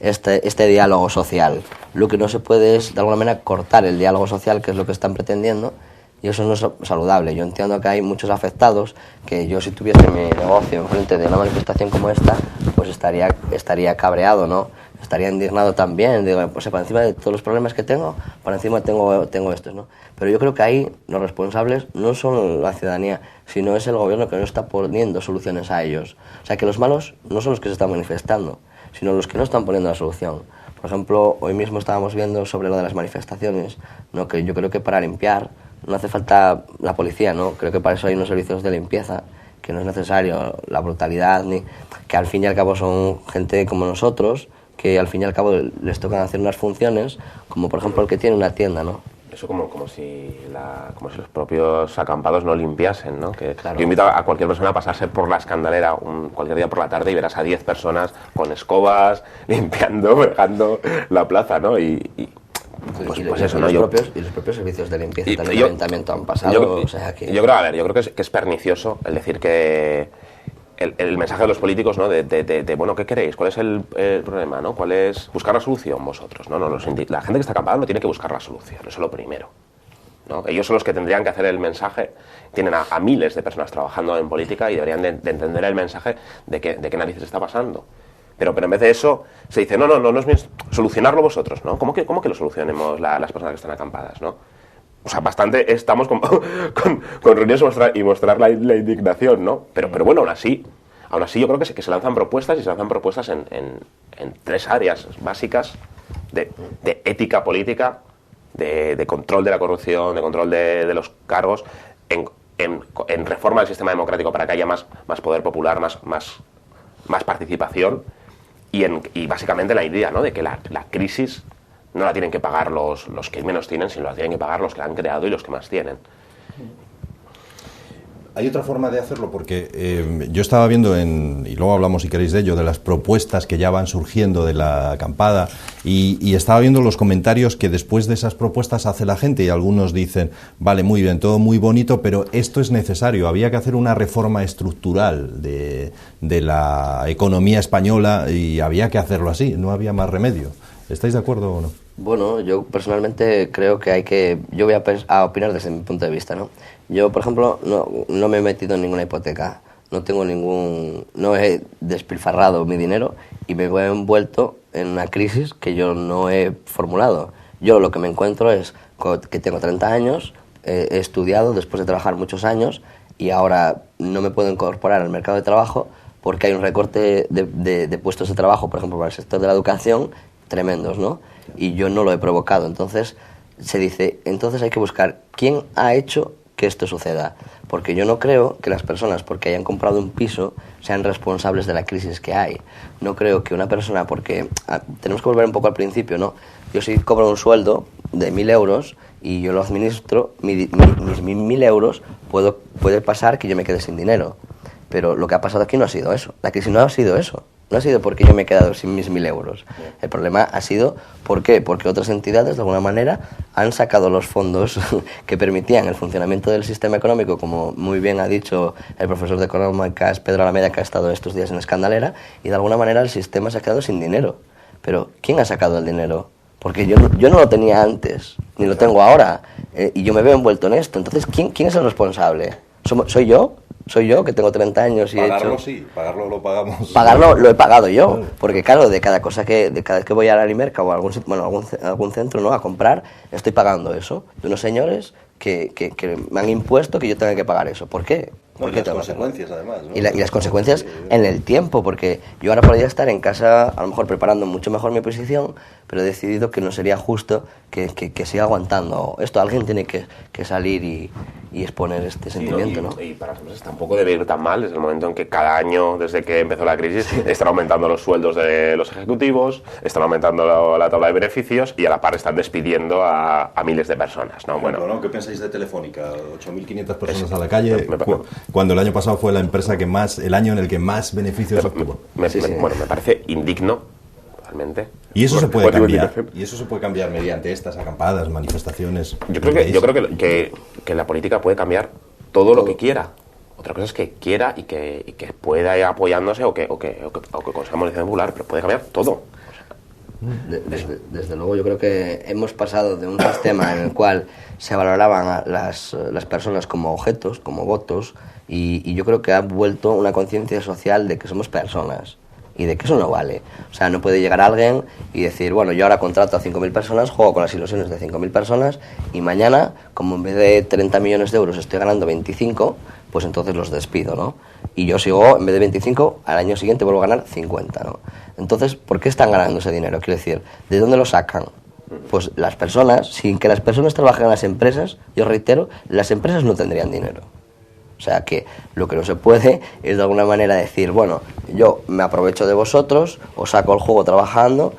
este diálogo social. Lo que no se puede es, de alguna manera, cortar el diálogo social, que es lo que están pretendiendo, y eso no es saludable. Yo entiendo que hay muchos afectados, que yo si tuviese mi negocio enfrente de una manifestación como esta, pues estaría cabreado, ¿no? Estaría indignado también, digo, pues por encima de todos los problemas que tengo, por encima tengo estos, ¿no? Pero yo creo que ahí los responsables no son la ciudadanía, sino es el gobierno que no está poniendo soluciones a ellos. O sea, que los malos no son los que se están manifestando, sino los que no están poniendo la solución. Por ejemplo, hoy mismo estábamos viendo sobre lo de las manifestaciones, ¿no? Que yo creo que para limpiar no hace falta la policía, ¿no? Creo que para eso hay unos servicios de limpieza, que no es necesario la brutalidad, ni que al fin y al cabo son gente como nosotros, que al fin y al cabo les tocan hacer unas funciones, como por ejemplo el que tiene una tienda, ¿no? Eso como si los propios acampados no limpiasen, ¿no? Que claro. Yo invito a cualquier persona a pasarse por la Escandalera cualquier día por la tarde y verás a 10 personas con escobas, limpiando, fregando la plaza, ¿no? Pues eso, ¿no? Y los propios servicios de limpieza del ayuntamiento han pasado. Yo creo que es pernicioso el decir que el mensaje de los políticos, ¿no? De bueno, ¿qué queréis? ¿Cuál es el problema, ¿no? ¿Cuál es buscar la solución vosotros? No, la gente que está acampada no tiene que buscar la solución, eso es lo primero, ¿no? Ellos son los que tendrían que hacer el mensaje. Tienen a miles de personas trabajando en política y deberían de entender el mensaje de qué narices está pasando. Pero en vez de eso se dice, no es bien solucionarlo vosotros, ¿no? ¿Cómo que lo solucionemos las personas que están acampadas, ¿no? O sea, bastante estamos con reuniones y mostrar la indignación, ¿no? Pero bueno, aún así yo creo que se lanzan propuestas y se lanzan propuestas en 3 áreas básicas de ética política, de control de la corrupción, de control de los cargos, en reforma del sistema democrático para que haya más poder popular, más participación, y básicamente la idea, ¿no?, de que la crisis no la tienen que pagar los que menos tienen, sino la tienen que pagar los que la han creado y los que más tienen. Hay otra forma de hacerlo, porque yo estaba viendo, y luego hablamos si queréis de ello, de las propuestas que ya van surgiendo de la acampada, y estaba viendo los comentarios que después de esas propuestas hace la gente, y algunos dicen, vale, muy bien, todo muy bonito, pero esto es necesario, había que hacer una reforma estructural de la economía española y había que hacerlo así, no había más remedio. ¿Estáis de acuerdo o no? Bueno, yo personalmente creo que yo voy a opinar desde mi punto de vista, ¿no? Yo, por ejemplo, no me he metido en ninguna hipoteca, no he despilfarrado mi dinero y me he envuelto en una crisis que yo no he formulado. Yo lo que me encuentro es que tengo 30 años, he estudiado después de trabajar muchos años y ahora no me puedo incorporar al mercado de trabajo porque hay un recorte de puestos de trabajo, por ejemplo, para el sector de la educación, tremendos, ¿no? Y yo no lo he provocado. Entonces se dice, entonces hay que buscar quién ha hecho que esto suceda, porque yo no creo que las personas, porque hayan comprado un piso, sean responsables de la crisis que hay. No creo que una persona, porque tenemos que volver un poco al principio, ¿no? Yo si cobro un sueldo de 1.000 euros y yo lo administro, mis 1.000 euros puede pasar que yo me quede sin dinero, pero lo que ha pasado aquí no ha sido eso. La crisis no ha sido eso. No ha sido porque yo me he quedado sin mis 1.000 euros. El problema ha sido, ¿por qué? Porque otras entidades, de alguna manera, han sacado los fondos que permitían el funcionamiento del sistema económico, como muy bien ha dicho el profesor de económicas Pedro Alameda, que ha estado estos días en Escandalera, y de alguna manera el sistema se ha quedado sin dinero. Pero, ¿quién ha sacado el dinero? Porque yo no lo tenía antes, ni lo tengo ahora, y yo me veo envuelto en esto. Entonces, ¿quién es el responsable? ¿Soy yo? Soy yo, que tengo 30 años y pagarlo, he hecho... sí, pagarlo lo pagamos. Pagarlo lo he pagado yo, porque claro, de cada vez que voy a la Alimerca o a algún centro, ¿no?, a comprar, estoy pagando eso. De unos señores que me han impuesto que yo tenga que pagar eso. ¿Por qué? Y las consecuencias, además, ¿no? Y las consecuencias en el tiempo, porque yo ahora podría estar en casa, a lo mejor preparando mucho mejor mi posición, pero he decidido que no sería justo que siga aguantando esto. Alguien tiene que salir y exponer este sentimiento, ¿no? Y para las empresas tampoco debe ir tan mal desde el momento en que cada año, desde que empezó la crisis, están aumentando los sueldos de los ejecutivos, están aumentando la tabla de beneficios y a la par están despidiendo a miles de personas, ¿no? Bueno, ¿no? ¿Qué pensáis de Telefónica? 8.500 personas a la calle, cuando el año pasado fue la empresa el año en el que más beneficios obtuvo. Bueno, me parece indigno, realmente. Y eso se puede cambiar. Y eso se puede cambiar mediante estas acampadas, manifestaciones. Yo creo que la política puede cambiar todo lo que quiera. Otra cosa es que quiera y que pueda ir apoyándose o que consiga movilización popular, pero puede cambiar todo. Desde luego yo creo que hemos pasado de un sistema en el cual se valoraban a las personas como objetos, como votos, y yo creo que ha vuelto una conciencia social de que somos personas y de que eso no vale. O sea, no puede llegar alguien y decir, bueno, yo ahora contrato a 5.000 personas, juego con las ilusiones de 5.000 personas y mañana, como en vez de 30 millones de euros estoy ganando 25, pues entonces los despido, ¿no? Y yo sigo, en vez de 25, al año siguiente vuelvo a ganar 50, ¿no? Entonces, ¿por qué están ganando ese dinero? Quiero decir, ¿de dónde lo sacan? Pues las personas, sin que las personas trabajen en las empresas, yo reitero, las empresas no tendrían dinero. O sea que lo que no se puede es de alguna manera decir, bueno, yo me aprovecho de vosotros, os saco el juego trabajando,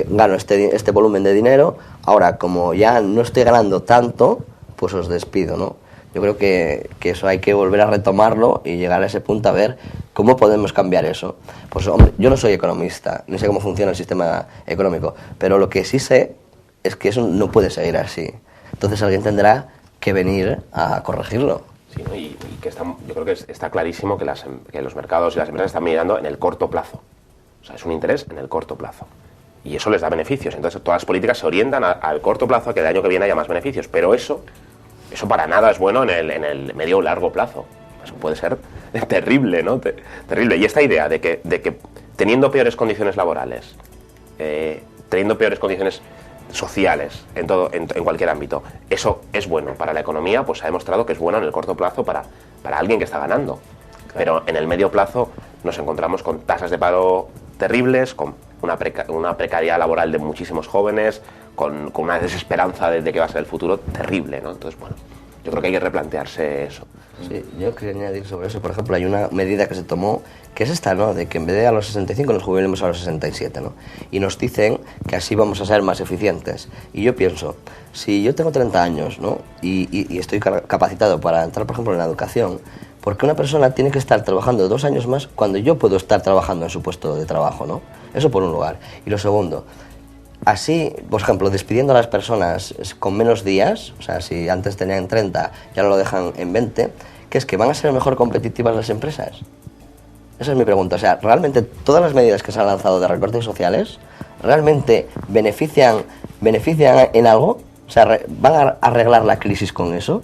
gano este volumen de dinero, ahora como ya no estoy ganando tanto, pues os despido, ¿no? Yo creo que eso hay que volver a retomarlo y llegar a ese punto a ver cómo podemos cambiar eso. Pues hombre, yo no soy economista, ni sé cómo funciona el sistema económico, pero lo que sí sé es que eso no puede seguir así. Entonces alguien tendrá que venir a corregirlo. Sí, ¿no? Y que yo creo que está clarísimo que los mercados y las empresas están mirando en el corto plazo. O sea, es un interés en el corto plazo. Y eso les da beneficios. Entonces todas las políticas se orientan al corto plazo, a que el año que viene haya más beneficios. Pero eso para nada es bueno en el medio o largo plazo. Eso puede ser terrible, ¿no? Terrible. Y esta idea de que teniendo peores condiciones laborales, teniendo peores condiciones sociales en cualquier ámbito, eso es bueno para la economía, pues se ha demostrado que es bueno en el corto plazo para alguien que está ganando. Claro. Pero en el medio plazo nos encontramos con tasas de paro terribles, con una precariedad laboral de muchísimos jóvenes, con una desesperanza de qué va a ser el futuro terrible, ¿no? Entonces, bueno, Yo creo que hay que replantearse eso. Sí, yo quería añadir sobre eso. Por ejemplo, hay una medida que se tomó, que es esta, ¿no? De que en vez de a los 65 nos jubilemos a los 67, ¿no? Y nos dicen que así vamos a ser más eficientes. Y yo pienso, si yo tengo 30 años, ¿no? Y estoy capacitado para entrar, por ejemplo, en la educación, ¿por qué una persona tiene que estar trabajando 2 años más cuando yo puedo estar trabajando en su puesto de trabajo, ¿no? Eso por un lugar. Y lo segundo, así, por ejemplo, despidiendo a las personas con menos días, o sea, si antes tenían 30, ya no lo dejan en 20, ¿qué es que van a ser mejor competitivas las empresas? Esa es mi pregunta. O sea, ¿realmente todas las medidas que se han lanzado de recortes sociales realmente benefician en algo? O sea, ¿van a arreglar la crisis con eso?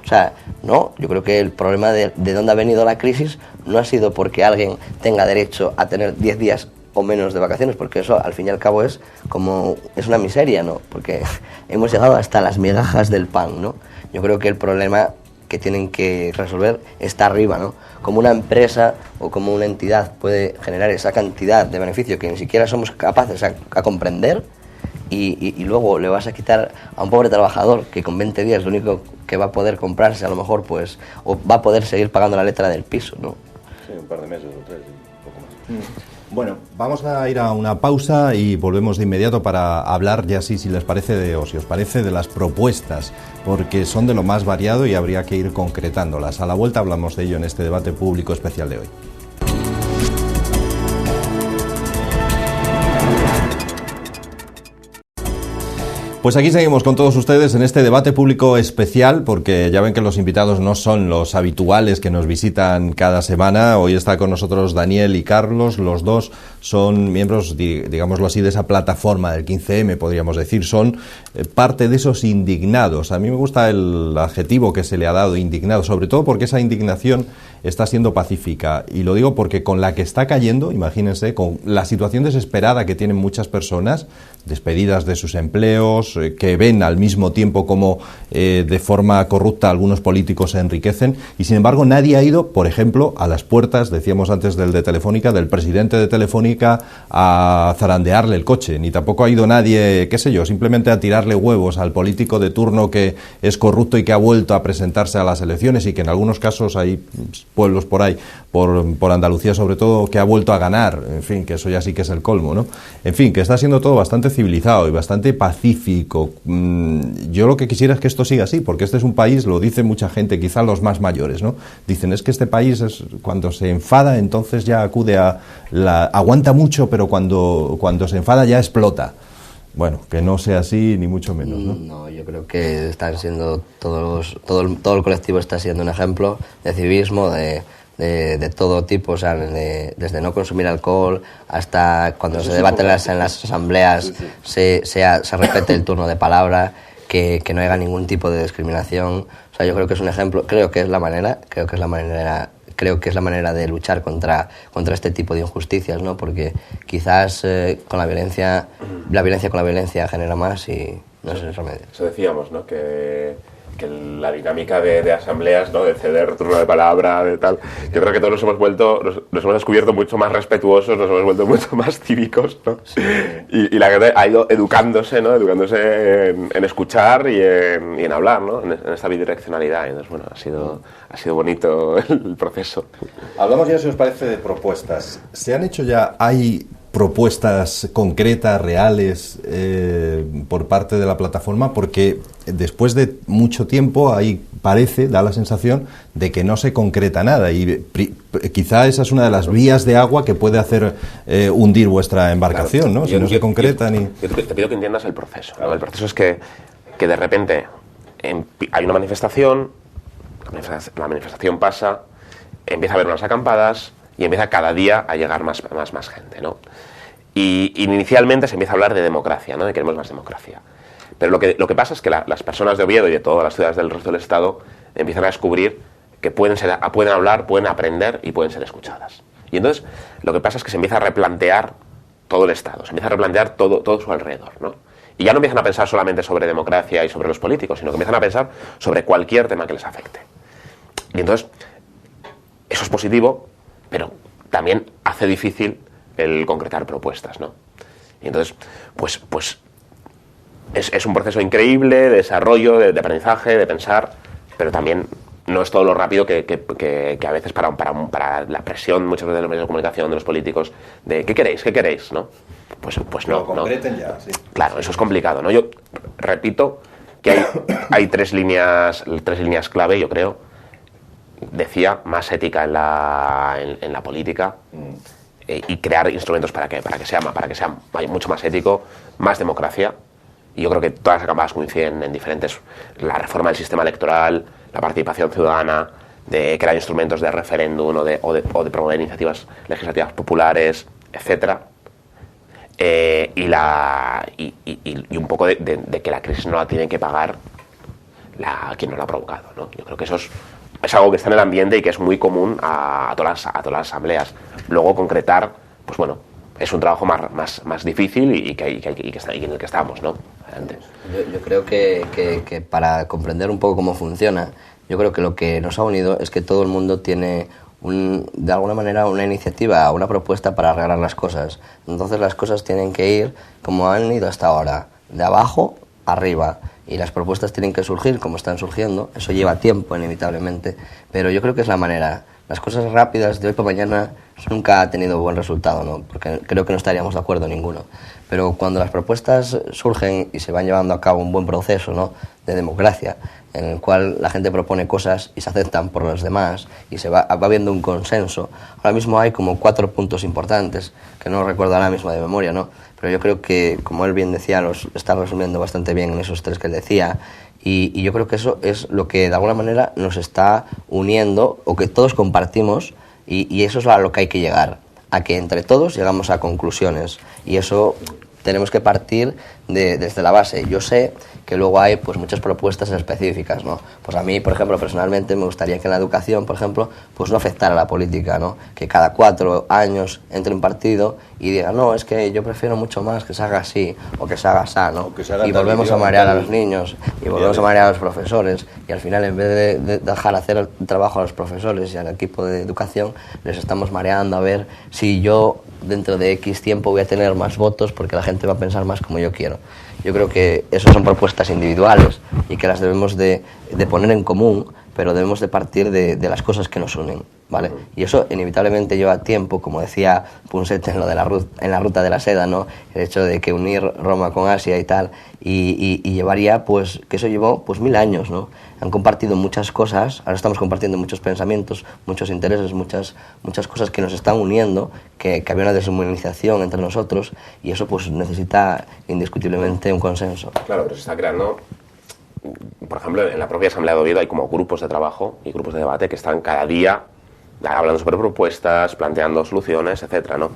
O sea, no, yo creo que el problema de dónde ha venido la crisis no ha sido porque alguien tenga derecho a tener 10 días o menos de vacaciones, porque eso al fin y al cabo es una miseria, ¿no? Porque hemos llegado hasta las migajas del pan, ¿no? Yo creo que el problema que tienen que resolver está arriba, ¿no? Como una empresa o como una entidad puede generar esa cantidad de beneficio que ni siquiera somos capaces a comprender, y luego le vas a quitar a un pobre trabajador que con 20 días lo único que va a poder comprarse a lo mejor, pues, o va a poder seguir pagando la letra del piso, ¿no? Sí, un par de meses o 3, un poco más. Bueno, vamos a ir a una pausa y volvemos de inmediato para hablar ya sí, si les parece o si os parece, de las propuestas, porque son de lo más variado y habría que ir concretándolas. A la vuelta hablamos de ello en este debate público especial de hoy. Pues aquí seguimos con todos ustedes en este debate público especial, porque ya ven que los invitados no son los habituales que nos visitan cada semana. Hoy está con nosotros Daniel y Carlos, los dos son miembros, digámoslo así, de esa plataforma del 15M, podríamos decir, son parte de esos indignados. A mí me gusta el adjetivo que se le ha dado, indignado, sobre todo porque esa indignación está siendo pacífica, y lo digo porque con la que está cayendo, imagínense, con la situación desesperada que tienen muchas personas, despedidas de sus empleos, que ven al mismo tiempo como de forma corrupta algunos políticos se enriquecen, y sin embargo nadie ha ido, por ejemplo, a las puertas, decíamos antes del de Telefónica, del presidente de Telefónica, a zarandearle el coche, ni tampoco ha ido nadie, qué sé yo, simplemente a tirarle huevos al político de turno que es corrupto y que ha vuelto a presentarse a las elecciones, y que en algunos casos hay pueblos por ahí, por Andalucía sobre todo, que ha vuelto a ganar, en fin, que eso ya sí que es el colmo, ¿no? En fin, que está siendo todo bastante civilizado y bastante pacífico. Yo lo que quisiera es que esto siga así, porque este es un país, lo dice mucha gente, quizá los más mayores, ¿no? Dicen, es que este país es, cuando se enfada, entonces ya acude aguanta mucho, pero cuando se enfada ya explota. Bueno, que no sea así, ni mucho menos, ¿no? No, yo creo que están siendo todo el colectivo está siendo un ejemplo de civismo, de todo tipo, o sea, desde no consumir alcohol hasta cuando se debate en las asambleas, se respete el turno de palabra, que no haya ningún tipo de discriminación. O sea, yo creo que es un ejemplo, creo que es la manera de luchar contra este tipo de injusticias, ¿no? Porque quizás con la violencia con la violencia genera más y no es el remedio. Eso decíamos, ¿no? Que la dinámica de asambleas, ¿no? De ceder turno de palabra, de tal. Yo creo que todos nos hemos descubierto mucho más respetuosos, nos hemos vuelto mucho más cívicos, ¿no? Sí. Y la gente ha ido educándose, ¿no? Educándose en escuchar y en hablar, ¿no? En esta bidireccionalidad. Entonces, bueno, ha sido bonito el proceso. Hablamos ya, si os parece, de propuestas. ¿Se han hecho ya, hay propuestas concretas, reales, por parte de la plataforma? Porque después de mucho tiempo da la sensación de que no se concreta nada, y quizá esa es una de las vías de agua que puede hacer hundir vuestra embarcación, claro, ¿no? Si no se concreta ni... Yo te pido que entiendas el proceso, ¿no? El proceso es que de repente hay una manifestación, la manifestación pasa, empieza a haber unas acampadas y empieza cada día a llegar más gente, ¿no? Y inicialmente se empieza a hablar de democracia, ¿no? De queremos más democracia. Pero lo que pasa es que las personas de Oviedo y de todas las ciudades del resto del Estado empiezan a descubrir que pueden hablar, pueden aprender y pueden ser escuchadas. Y entonces lo que pasa es que se empieza a replantear todo el Estado, se empieza a replantear todo su alrededor, ¿no? Y ya no empiezan a pensar solamente sobre democracia y sobre los políticos, sino que empiezan a pensar sobre cualquier tema que les afecte. Y entonces eso es positivo, pero también hace difícil el concretar propuestas, ¿no? Y entonces, pues es un proceso increíble de desarrollo, de aprendizaje, de pensar, pero también no es todo lo rápido que a veces para la presión muchas veces de los medios de comunicación, de los políticos, de ¿qué queréis? ¿No? Pues no. Lo concreten ya, sí. Claro, eso es complicado, ¿no? Yo repito que hay tres líneas clave, yo creo. Decía, más ética en la política y crear instrumentos para que sea mucho más ético, más democracia. Y yo creo que todas las campañas coinciden en diferentes... La reforma del sistema electoral, la participación ciudadana, de crear instrumentos de referéndum o de promover iniciativas legislativas populares, etc. Y un poco de que la crisis no la tiene que pagar quien no la ha provocado, ¿no? Yo creo que eso es algo que está en el ambiente y que es muy común a todas las asambleas. Luego concretar, pues bueno, es un trabajo más difícil y en el que estamos, ¿no? Adelante. Yo creo que para comprender un poco cómo funciona, yo creo que lo que nos ha unido es que todo el mundo tiene de alguna manera una iniciativa, una propuesta para arreglar las cosas. Entonces las cosas tienen que ir como han ido hasta ahora, de abajo arriba. Y las propuestas tienen que surgir como están surgiendo. Eso lleva tiempo, inevitablemente, pero yo creo que es la manera. Las cosas rápidas de hoy para mañana nunca ha tenido buen resultado, ¿no? Porque creo que no estaríamos de acuerdo ninguno. Pero cuando las propuestas surgen y se van llevando a cabo un buen proceso, ¿no?, de democracia, en el cual la gente propone cosas y se aceptan por los demás y se va habiendo un consenso. Ahora mismo hay como 4 puntos importantes, que no recuerdo ahora mismo de memoria, ¿no? Pero yo creo que, como él bien decía, los está resumiendo bastante bien en esos 3 que él decía. Y yo creo que eso es lo que de alguna manera nos está uniendo, o que todos compartimos, y eso es a lo que hay que llegar, a que entre todos llegamos a conclusiones. Y eso tenemos que partir desde la base. Yo sé que luego hay pues muchas propuestas específicas, ¿no? Pues a mí, por ejemplo, personalmente me gustaría que en la educación, por ejemplo, pues no afectara a la política, ¿no? Que cada 4 años entre un partido y diga, no, es que yo prefiero mucho más que se haga así o que se haga así, ¿no? Y volvemos a marear a los niños y volvemos a marear a los profesores, y al final, en vez de dejar hacer el trabajo a los profesores y al equipo de educación, les estamos mareando a ver si yo dentro de X tiempo voy a tener más votos porque la gente va a pensar más como yo quiero. Yo creo que eso son propuestas individuales y que las debemos de poner en común, pero debemos de partir de las cosas que nos unen, ¿vale? Y eso inevitablemente lleva tiempo, como decía Punset en lo de en la ruta de la seda, ¿no? El hecho de que unir Roma con Asia y tal, y llevaría, pues, que eso llevó, pues, 1000 años, ¿no? Han compartido muchas cosas, ahora estamos compartiendo muchos pensamientos, muchos intereses, muchas cosas que nos están uniendo, que había una deshumanización entre nosotros, y eso, pues, necesita indiscutiblemente un consenso. Claro, pero se está creando... Por ejemplo, en la propia Asamblea de Oviedo hay como grupos de trabajo y grupos de debate que están cada día hablando sobre propuestas, planteando soluciones, etcétera, ¿no?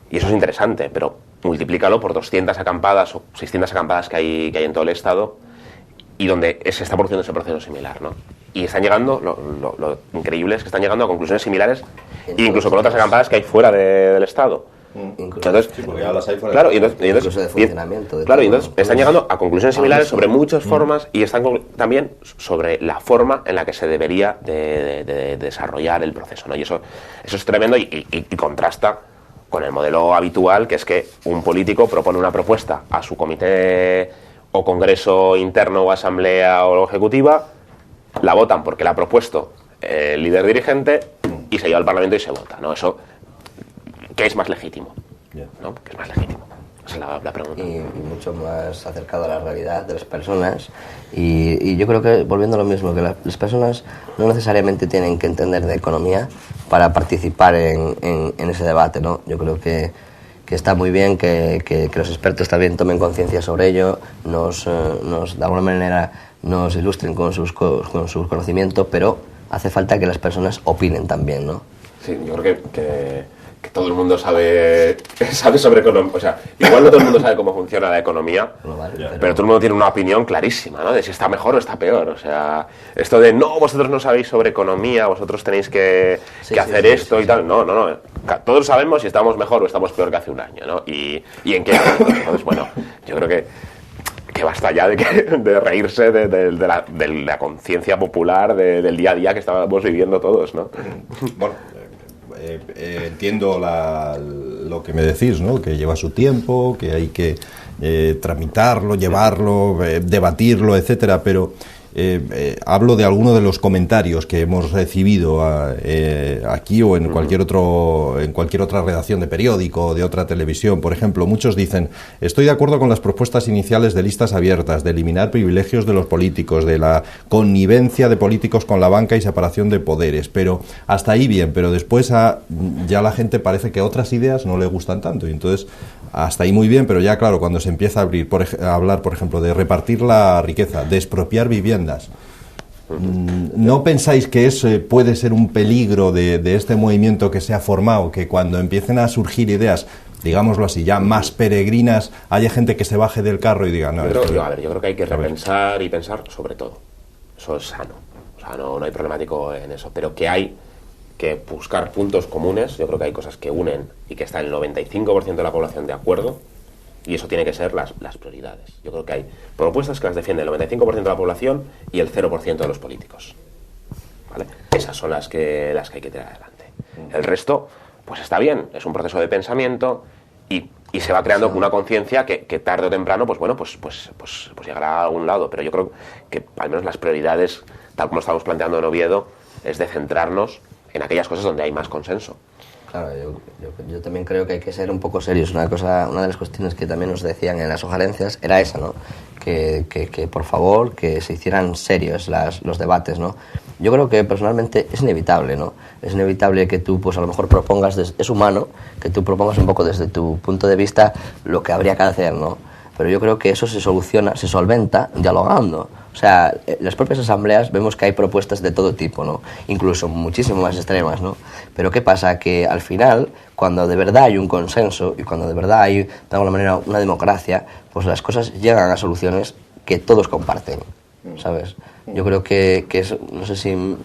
Y eso es interesante, pero multiplícalo por 200 acampadas o 600 acampadas que hay en todo el Estado, y donde se está produciendo ese proceso similar, ¿no? Y están llegando, lo increíble es que están llegando a conclusiones similares, incluso con otras acampadas que hay fuera del Estado. Entonces, sí, porque ya las hay fuera. Claro, y entonces están llegando a conclusiones similares sobre muchas formas, y están también sobre la forma en la que se debería de desarrollar el proceso, ¿no? Y eso es tremendo y contrasta con el modelo habitual, que es que un político propone una propuesta a su comité o congreso interno o asamblea o ejecutiva, la votan porque la ha propuesto el líder dirigente y se lleva al Parlamento y se vota, ¿no? Eso, ¿qué es más legítimo? ¿No? ¿Qué es más legítimo? Esa es la pregunta. Y mucho más acercado a la realidad de las personas. Y yo creo que, volviendo a lo mismo, que las personas no necesariamente tienen que entender de economía para participar en ese debate, ¿no? Yo creo que está muy bien que los expertos también tomen conciencia sobre ello, de alguna manera nos ilustren con sus conocimientos, pero hace falta que las personas opinen también, ¿no? Sí, yo creo que todo el mundo sabe sobre economía. O sea, igual no todo el mundo sabe cómo funciona la economía, pero todo el mundo tiene una opinión clarísima, ¿no? De si está mejor o está peor. O sea, esto de, no, vosotros no sabéis sobre economía, vosotros tenéis que hacer esto y tal. No. Todos sabemos si estamos mejor o estamos peor que hace un año, ¿no? Y en qué año. Entonces, bueno, yo creo que basta ya de reírse de la conciencia popular del día a día que estábamos viviendo todos, ¿no? Bueno, entiendo lo que me decís, ¿no? Que lleva su tiempo, que hay que tramitarlo, llevarlo, debatirlo, etcétera, pero hablo de alguno de los comentarios que hemos recibido aquí o en cualquier otra redacción de periódico o de otra televisión. Por ejemplo, muchos dicen: estoy de acuerdo con las propuestas iniciales de listas abiertas, de eliminar privilegios de los políticos, de la connivencia de políticos con la banca y separación de poderes, pero hasta ahí bien, pero después ya la gente parece que otras ideas no le gustan tanto, y entonces hasta ahí muy bien, pero ya claro, cuando se empieza a hablar, por ejemplo, de repartir la riqueza, de expropiar viviendas, ¿no pensáis que eso puede ser un peligro de este movimiento que se ha formado, que cuando empiecen a surgir ideas, digámoslo así, ya más peregrinas, haya gente que se baje del carro y diga, no, yo creo que hay que repensar y pensar sobre todo? Eso es sano, o sea, no hay problemático en eso, pero que hay que buscar puntos comunes. Yo creo que hay cosas que unen y que está el 95% de la población de acuerdo, y eso tiene que ser las prioridades. Yo creo que hay propuestas que las defiende el 95% de la población y el 0% de los políticos, ¿vale? Esas son las que hay que tirar adelante. El resto, pues está bien, es un proceso de pensamiento y se va creando una conciencia que tarde o temprano, pues bueno, pues llegará a algún lado. Pero yo creo que al menos las prioridades, tal como estamos planteando en Oviedo, es de centrarnos en aquellas cosas donde hay más consenso. Claro, yo también creo que hay que ser un poco serios. Una de las cuestiones que también nos decían en las sugerencias era esa, ¿no? Que por favor, que se hicieran serios los debates, ¿no? Yo creo que personalmente es inevitable, ¿no? Es inevitable que tú, pues a lo mejor propongas, es humano, que tú propongas un poco desde tu punto de vista lo que habría que hacer, ¿no? Pero yo creo que eso se solventa dialogando. O sea, en las propias asambleas vemos que hay propuestas de todo tipo, ¿no? Incluso muchísimo más extremas, ¿no? Pero ¿qué pasa? Que al final, cuando de verdad hay un consenso y cuando de verdad hay, de alguna manera, una democracia, pues las cosas llegan a soluciones que todos comparten, ¿sabes? Yo creo que es, no sé si me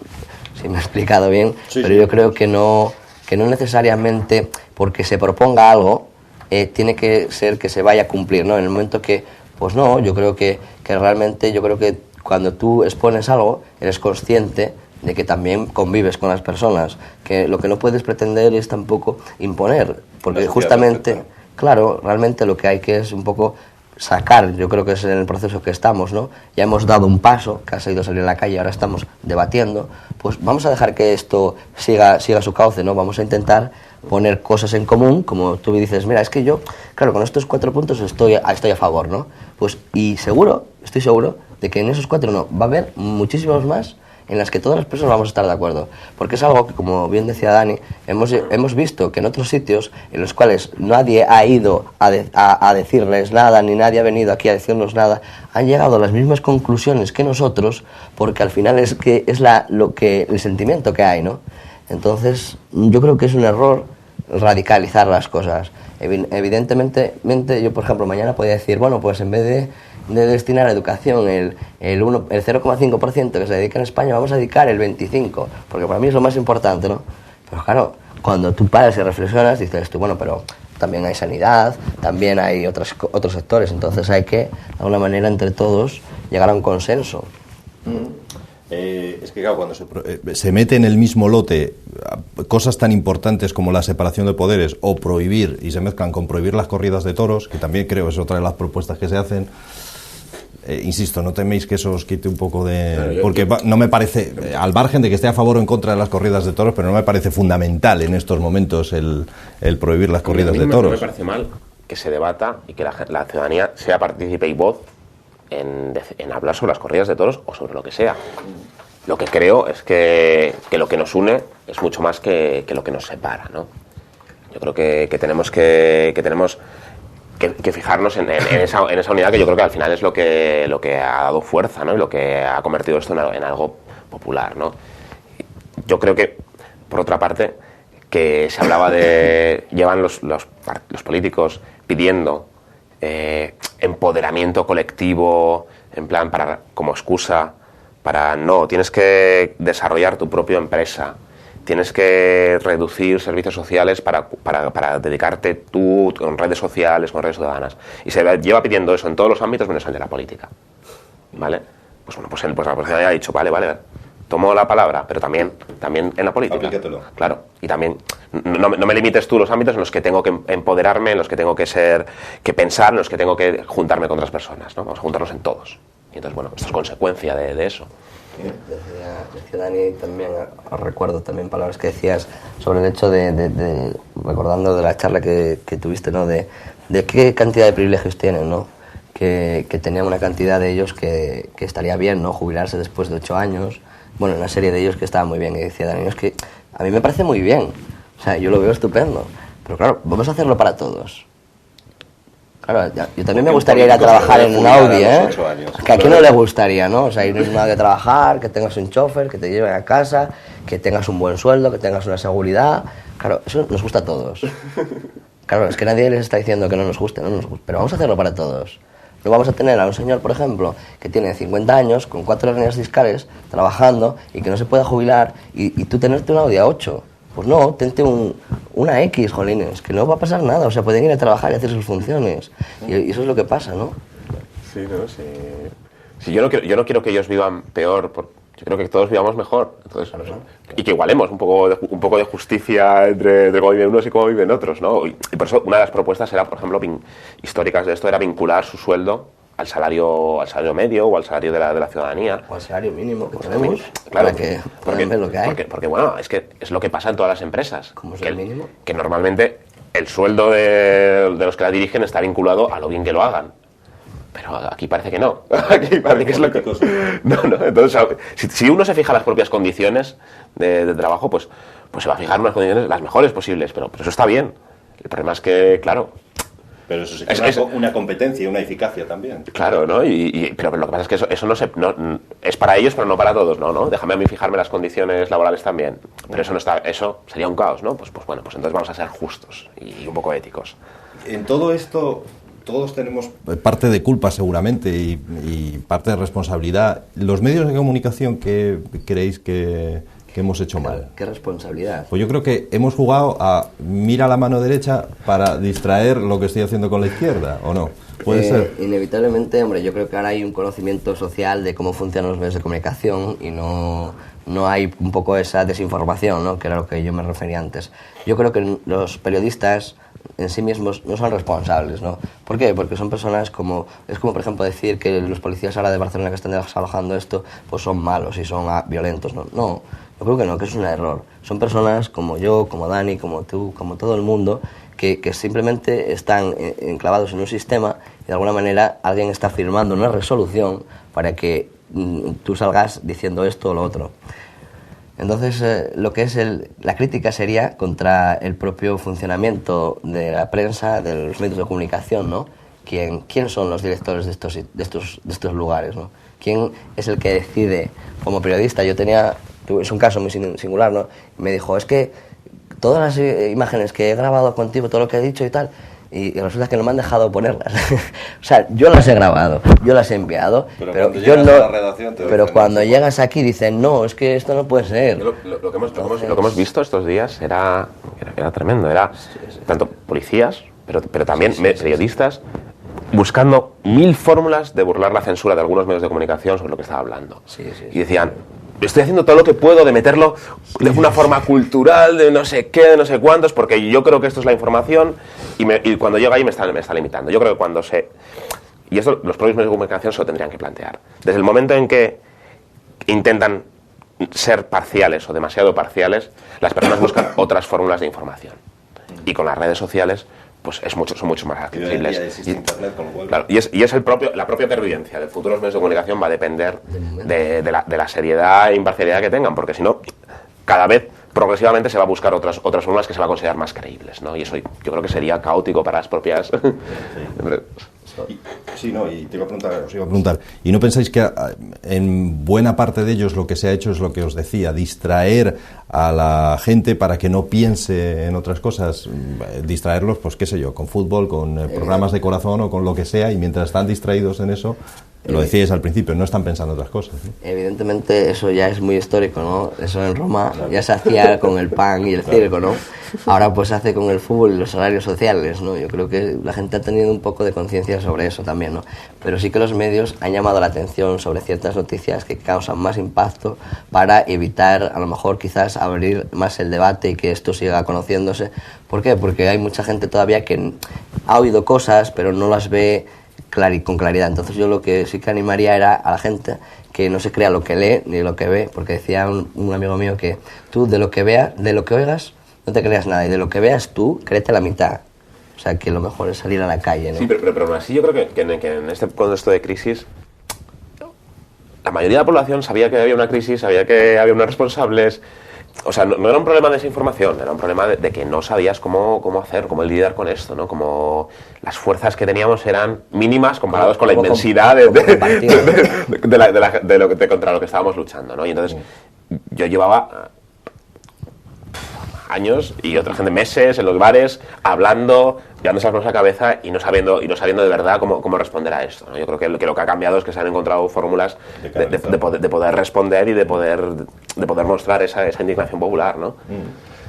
he explicado bien, sí, pero yo creo que no necesariamente porque se proponga algo tiene que ser que se vaya a cumplir, ¿no? En el momento que, pues no, yo creo que realmente, yo creo que cuando tú expones algo, eres consciente de que también convives con las personas, que lo que no puedes pretender es tampoco imponer, porque justamente, claro, realmente lo que hay que es un poco sacar, yo creo que es en el proceso que estamos, ¿no? Ya hemos dado un paso, que ha sido salir a la calle, ahora estamos debatiendo, pues vamos a dejar que esto siga su cauce, ¿no? Vamos a intentar poner cosas en común, como tú dices, mira, es que yo, claro, con estos 4 puntos estoy a favor, ¿no? Pues, y estoy seguro de que en esos 4 no, va a haber muchísimos más en las que todas las personas vamos a estar de acuerdo, porque es algo que, como bien decía Dani, hemos visto que en otros sitios en los cuales nadie ha ido a decirles nada, ni nadie ha venido aquí a decirnos nada, han llegado a las mismas conclusiones que nosotros, porque al final es el sentimiento que hay, ¿no? Entonces, yo creo que es un error radicalizar las cosas. Evidentemente, yo, por ejemplo, mañana podría decir, bueno, pues en vez de destinar a educación el 0,5% que se dedica en España, vamos a dedicar el 25%, porque para mí es lo más importante, ¿no? Pero claro, cuando tú paras y reflexionas, dices tú, bueno, pero también hay sanidad, también hay otros sectores, entonces hay que, de alguna manera, entre todos, llegar a un consenso. Es que claro, cuando se mete en el mismo lote cosas tan importantes como la separación de poderes o prohibir, y se mezclan con prohibir las corridas de toros, que también creo es otra de las propuestas que se hacen, insisto, ¿no teméis que eso os quite un poco de...? Claro, porque no me parece, al margen de que esté a favor o en contra de las corridas de toros, pero no me parece fundamental en estos momentos el prohibir las corridas de toros. No me parece mal que se debata y que la ciudadanía sea partícipe y voz en hablar sobre las corridas de toros o sobre lo que sea. Lo que creo es que lo que nos une es mucho más que lo que nos separa, ¿no? Yo creo que tenemos que fijarnos en esa unidad, que yo creo que al final es lo que ha dado fuerza, ¿no? Y lo que ha convertido esto en algo popular, ¿no? Yo creo que, por otra parte, que se hablaba llevan los políticos pidiendo empoderamiento colectivo, en plan, como excusa para tienes que desarrollar tu propia empresa, tienes que reducir servicios sociales para dedicarte tú con redes sociales, con redes ciudadanas. Y se lleva pidiendo eso en todos los ámbitos menos el de la política, ¿vale? Pues bueno, pues la policía ya ha dicho, vale, tomo la palabra, pero también en la política. Aplícatelo. Claro, y también no me limites tú los ámbitos en los que tengo que empoderarme, en los que tengo que pensar, en los que tengo que juntarme con otras personas, ¿no? Vamos a juntarnos en todos. Y entonces, bueno, esto es consecuencia de eso. Decía Dani también, recuerdo también palabras que decías sobre el hecho recordando de la charla que tuviste, ¿no? De qué cantidad de privilegios tienen, ¿no? Que tenían una cantidad de ellos que estaría bien, ¿no? Jubilarse después de 8 años. Bueno, una serie de ellos que estaba muy bien. Y decía Dani, es que a mí me parece muy bien. O sea, yo lo veo estupendo. Pero claro, vamos a hacerlo para todos. Claro, yo también me gustaría ir a trabajar en un Audi, ¿eh? Que a quién no le gustaría, ¿no? O sea, ir en un Audi a trabajar, que tengas un chofer, que te lleven a casa, que tengas un buen sueldo, que tengas una seguridad. Claro, eso nos gusta a todos. Claro, es que nadie les está diciendo que no nos guste, pero vamos a hacerlo para todos. No vamos a tener a un señor, por ejemplo, que tiene 50 años, con 4 hernias discales, trabajando y que no se pueda jubilar y tú tenerte un Audi a 8. Pues no, tente una X, jolines, que no va a pasar nada, o sea, pueden ir a trabajar y hacer sus funciones. Y eso es lo que pasa, ¿no? Sí, no, sí. Sí, yo no quiero que ellos vivan peor, yo creo que todos vivamos mejor. Entonces, y que igualemos un poco de justicia entre cómo viven unos y cómo viven otros, ¿no? Y por eso una de las propuestas era, por ejemplo, históricas de esto, era vincular su sueldo al salario medio o al salario de la ciudadanía. O al salario mínimo que tenemos, claro, para que puedan ver lo que hay. Porque, bueno, es que es lo que pasa en todas las empresas. ¿Cómo es el mínimo? Que normalmente el sueldo de los que la dirigen está vinculado a lo bien que lo hagan. Pero aquí parece que no. Aquí parece que es lo que... No, entonces, si uno se fija las propias condiciones de trabajo, pues se va a fijar unas condiciones las mejores posibles, pero eso está bien. El problema es que, claro... Pero eso es una competencia y una eficacia también. Claro, ¿no? Pero lo que pasa es que eso no es para ellos, pero no para todos, ¿no? Déjame a mí fijarme las condiciones laborales también. Pero eso sería un caos, ¿no? Pues bueno, pues entonces vamos a ser justos y un poco éticos. En todo esto, todos tenemos parte de culpa seguramente y parte de responsabilidad. Los medios de comunicación, ¿qué creéis que hemos hecho mal? ¿Qué responsabilidad? Pues yo creo que hemos jugado a mira la mano derecha para distraer lo que estoy haciendo con la izquierda, ¿o no? ¿Puede ser? Inevitablemente, hombre, yo creo que ahora hay un conocimiento social de cómo funcionan los medios de comunicación y no hay un poco esa desinformación, ¿no? Que era lo que yo me refería antes. Yo creo que los periodistas en sí mismos no son responsables, ¿no? ¿Por qué? Porque son personas es como por ejemplo decir que los policías ahora de Barcelona que están desalojando esto pues son malos y son violentos, ¿no? No, yo creo que no, que es un error. Son personas como yo, como Dani, como tú, como todo el mundo que simplemente están enclavados en un sistema y de alguna manera alguien está firmando una resolución para que tú salgas diciendo esto o lo otro. Entonces, lo que es la crítica sería contra el propio funcionamiento de la prensa, de los medios de comunicación, ¿no? ¿Quién son los directores de estos lugares, ¿no? ¿Quién es el que decide? Como periodista, es un caso muy singular, ¿no? Me dijo, es que todas las imágenes que he grabado contigo, todo lo que he dicho y tal, y resulta que no me han dejado ponerlas. O sea, yo las he grabado, yo las he enviado, pero yo no. A la redacción pero cuando llegas aquí dicen, no, es que esto no puede ser. Lo que hemos visto estos días era tremendo. Era tanto policías, pero también periodistas buscando 1000 fórmulas de burlar la censura de algunos medios de comunicación sobre lo que estaba hablando. Y decían, estoy haciendo todo lo que puedo de meterlo de una forma cultural, de no sé qué, de no sé cuántos, porque yo creo que esto es la información y cuando llega ahí me está limitando. Yo creo que cuando y esto los propios medios de comunicación se lo tendrían que plantear. Desde el momento en que intentan ser parciales o demasiado parciales, las personas buscan otras fórmulas de información. Y con las redes sociales pues son mucho más accesibles. Y es la propia pervivencia del futuro de los medios de comunicación va a depender de la seriedad e imparcialidad que tengan, porque si no, cada vez progresivamente se va a buscar otras fórmulas que se va a considerar más creíbles, ¿no? Y eso yo creo que sería caótico para las propias... Sí, no, y os iba a preguntar, ¿y no pensáis que en buena parte de ellos lo que se ha hecho es lo que os decía, distraer a la gente para que no piense en otras cosas, distraerlos, pues qué sé yo, con fútbol, con programas de corazón o con lo que sea, y mientras están distraídos en eso, lo decíais al principio, no están pensando en otras cosas, ¿sí? Evidentemente eso ya es muy histórico, ¿no? Eso en Roma ya se hacía con el pan y el circo, ¿no? Ahora pues se hace con el fútbol y los salarios sociales, ¿no? Yo creo que la gente ha tenido un poco de conciencia sobre eso también, ¿no? Pero sí que los medios han llamado la atención sobre ciertas noticias que causan más impacto para evitar, a lo mejor quizás abrir más el debate y que esto siga conociéndose. ¿Por qué? Porque hay mucha gente todavía que ha oído cosas pero no las ve con claridad. Entonces yo lo que sí que animaría era a la gente que no se crea lo que lee ni lo que ve, porque decía un amigo mío que tú de lo que oigas, no te creas nada, y de lo que veas tú, créete la mitad. O sea, que lo mejor es salir a la calle, ¿no? Sí, pero aún así yo creo que en este contexto de crisis, la mayoría de la población sabía que había una crisis, sabía que había unos responsables. O sea, no era un problema de desinformación, era un problema de que no sabías cómo hacer, cómo lidiar con esto, ¿no? Como las fuerzas que teníamos eran mínimas comparadas con la inmensidad contra lo que estábamos luchando, ¿no? Y entonces yo llevaba años y otra gente meses en los bares hablando, llevándose las manos a la cabeza y no sabiendo de verdad cómo responder a esto, ¿no? Yo creo que lo que ha cambiado es que se han encontrado fórmulas de poder responder y de poder mostrar esa indignación popular, ¿no?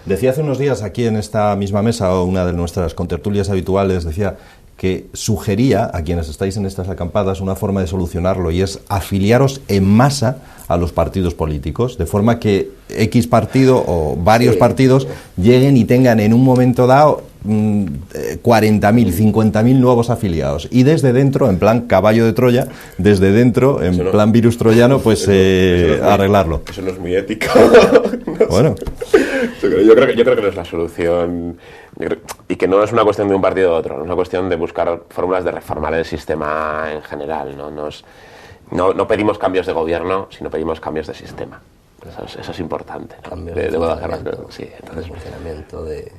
Decía hace unos días aquí en esta misma mesa, una de nuestras contertulias habituales, decía que sugería a quienes estáis en estas acampadas una forma de solucionarlo, y es afiliaros en masa a los partidos políticos, de forma que X partido o varios partidos lleguen y tengan en un momento dado 40.000, 50.000 nuevos afiliados, y desde dentro, en plan caballo de Troya, desde dentro, en plan virus troyano, pues arreglarlo. Eso no es muy ético. Bueno. Yo creo que no es la solución, y que no es una cuestión de un partido u otro, no es una cuestión de buscar fórmulas de reformar el sistema en general, no pedimos cambios de gobierno, sino pedimos cambios de sistema. Eso es importante, ¿no? Cambios de funcionamiento, de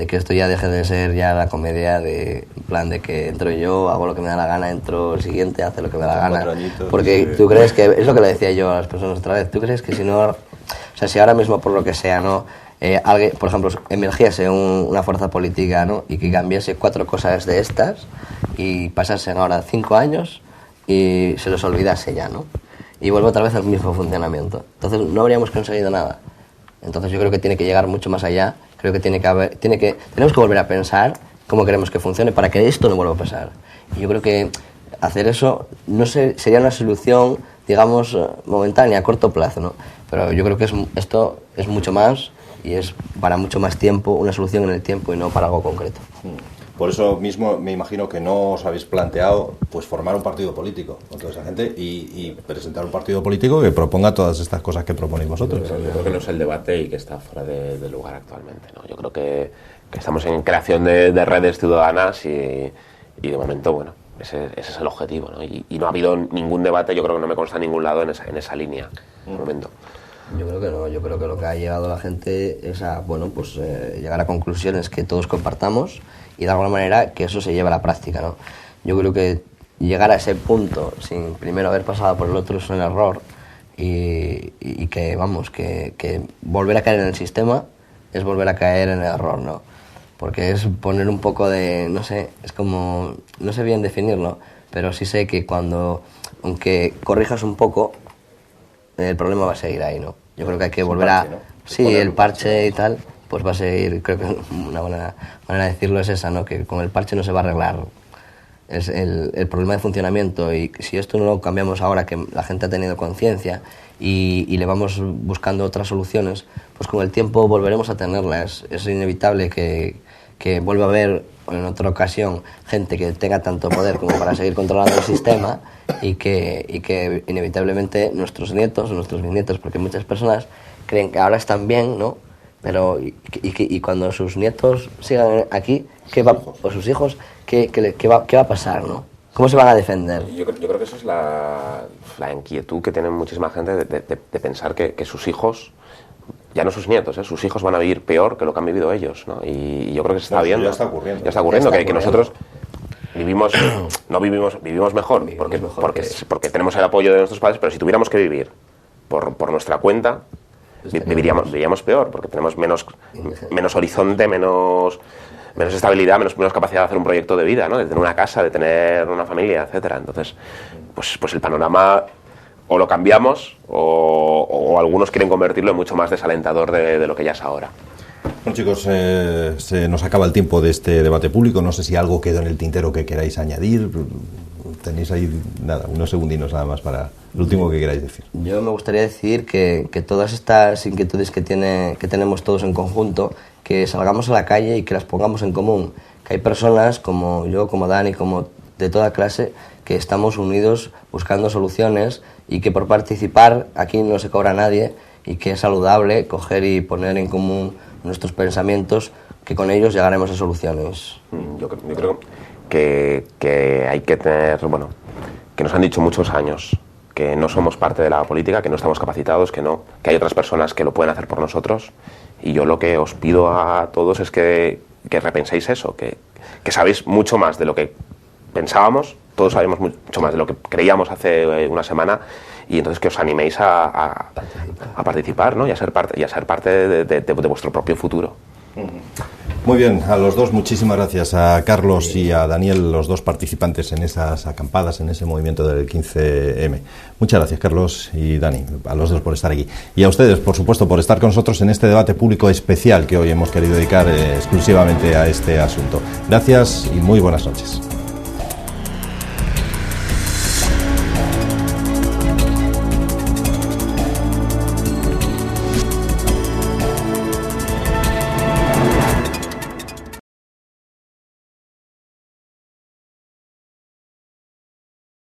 que esto ya deje de ser ya la comedia en plan de que entro yo, hago lo que me da la gana, entro el siguiente, hace lo que me da la gana. Porque tú crees que, es lo que le decía yo a las personas otra vez, tú crees que si no, o sea, si ahora mismo por lo que sea, ¿no? Alguien, por ejemplo, emergiese una fuerza política, ¿no? Y que cambiase 4 cosas de estas y pasasen ahora 5 años y se los olvidase ya, ¿no? Y vuelve otra vez al mismo funcionamiento. Entonces no habríamos conseguido nada. Entonces yo creo que tiene que llegar mucho más allá. Creo que tenemos que volver a pensar cómo queremos que funcione para que esto no vuelva a pasar. Y yo creo que hacer eso no sería una solución, digamos, momentánea, a corto plazo, ¿no? Pero yo creo que esto es mucho más y es para mucho más tiempo, una solución en el tiempo y no para algo concreto. Por eso mismo me imagino que no os habéis planteado pues formar un partido político con toda esa gente y presentar un partido político que proponga todas estas cosas que proponéis vosotros. Yo creo que no es el debate y que está fuera de lugar actualmente, ¿no? Yo creo que estamos en creación de redes ciudadanas y de momento, bueno, ese es el objetivo, ¿no? Y no ha habido ningún debate, yo creo que no me consta en ningún lado en esa línea, de momento. Yo creo que no, yo creo que lo que ha llegado la gente es a, bueno, pues llegar a conclusiones que todos compartamos y de alguna manera que eso se lleve a la práctica, ¿no? Yo creo que llegar a ese punto sin primero haber pasado por el otro es un error y que, vamos, que volver a caer en el sistema es volver a caer en el error, ¿no? Porque es poner un poco de, no sé, es como, no sé bien definirlo, pero sí sé que aunque corrijas un poco, el problema va a seguir ahí, ¿no? Yo creo que hay que volver a... Sí, el parche y tal, pues va a seguir, creo que una buena manera de decirlo es esa, ¿no? Que con el parche no se va a arreglar el problema de funcionamiento, y si esto no lo cambiamos ahora, que la gente ha tenido conciencia y le vamos buscando otras soluciones, pues con el tiempo volveremos a tenerlas. Es inevitable que vuelva a haber en otra ocasión gente que tenga tanto poder como para seguir controlando el sistema y que inevitablemente nuestros nietos o nuestros bisnietos, porque muchas personas creen que ahora están bien, ¿no? Pero y cuando sus nietos sigan aquí, o sus hijos, ¿qué va a pasar, ¿no? ¿Cómo se van a defender? Yo creo que eso es la inquietud que tiene muchísima gente de pensar que sus hijos, ya no sus nietos, sus hijos van a vivir peor que lo que han vivido ellos, ¿no? Y yo creo que se está viendo. Ya está ocurriendo. Ya está ocurriendo, que nosotros vivimos mejor, porque tenemos el apoyo de nuestros padres, pero si tuviéramos que vivir por nuestra cuenta, viviríamos peor, porque tenemos menos horizonte, menos estabilidad, menos capacidad de hacer un proyecto de vida, ¿no? De tener una casa, de tener una familia, etcétera. Entonces, pues el panorama o lo cambiamos o algunos quieren convertirlo en mucho más desalentador de lo que ya es ahora. Bueno, chicos, se nos acaba el tiempo de este debate público. No sé si algo quedó en el tintero que queráis añadir. Tenéis ahí unos segundinos nada más para lo último que queráis decir. Yo me gustaría decir que todas estas inquietudes que tenemos todos en conjunto, que salgamos a la calle y que las pongamos en común. Que hay personas como yo, como Dani, como de toda clase que estamos unidos buscando soluciones y que por participar aquí no se cobra a nadie y que es saludable coger y poner en común nuestros pensamientos, que con ellos llegaremos a soluciones. Yo creo que hay que tener, bueno, que nos han dicho muchos años que no somos parte de la política, que no estamos capacitados, que hay otras personas que lo pueden hacer por nosotros, y yo lo que os pido a todos es que repenséis eso, que sabéis mucho más de lo que pensábamos, todos sabemos mucho más de lo que creíamos hace una semana, y entonces que os animéis a participar, ¿no? y a ser parte de vuestro propio futuro. Muy bien, a los dos muchísimas gracias, a Carlos y a Daniel, los dos participantes en esas acampadas, en ese movimiento del 15M. Muchas gracias, Carlos y Dani, a los dos por estar aquí. Y a ustedes, por supuesto, por estar con nosotros en este debate público especial que hoy hemos querido dedicar exclusivamente a este asunto. Gracias y muy buenas noches.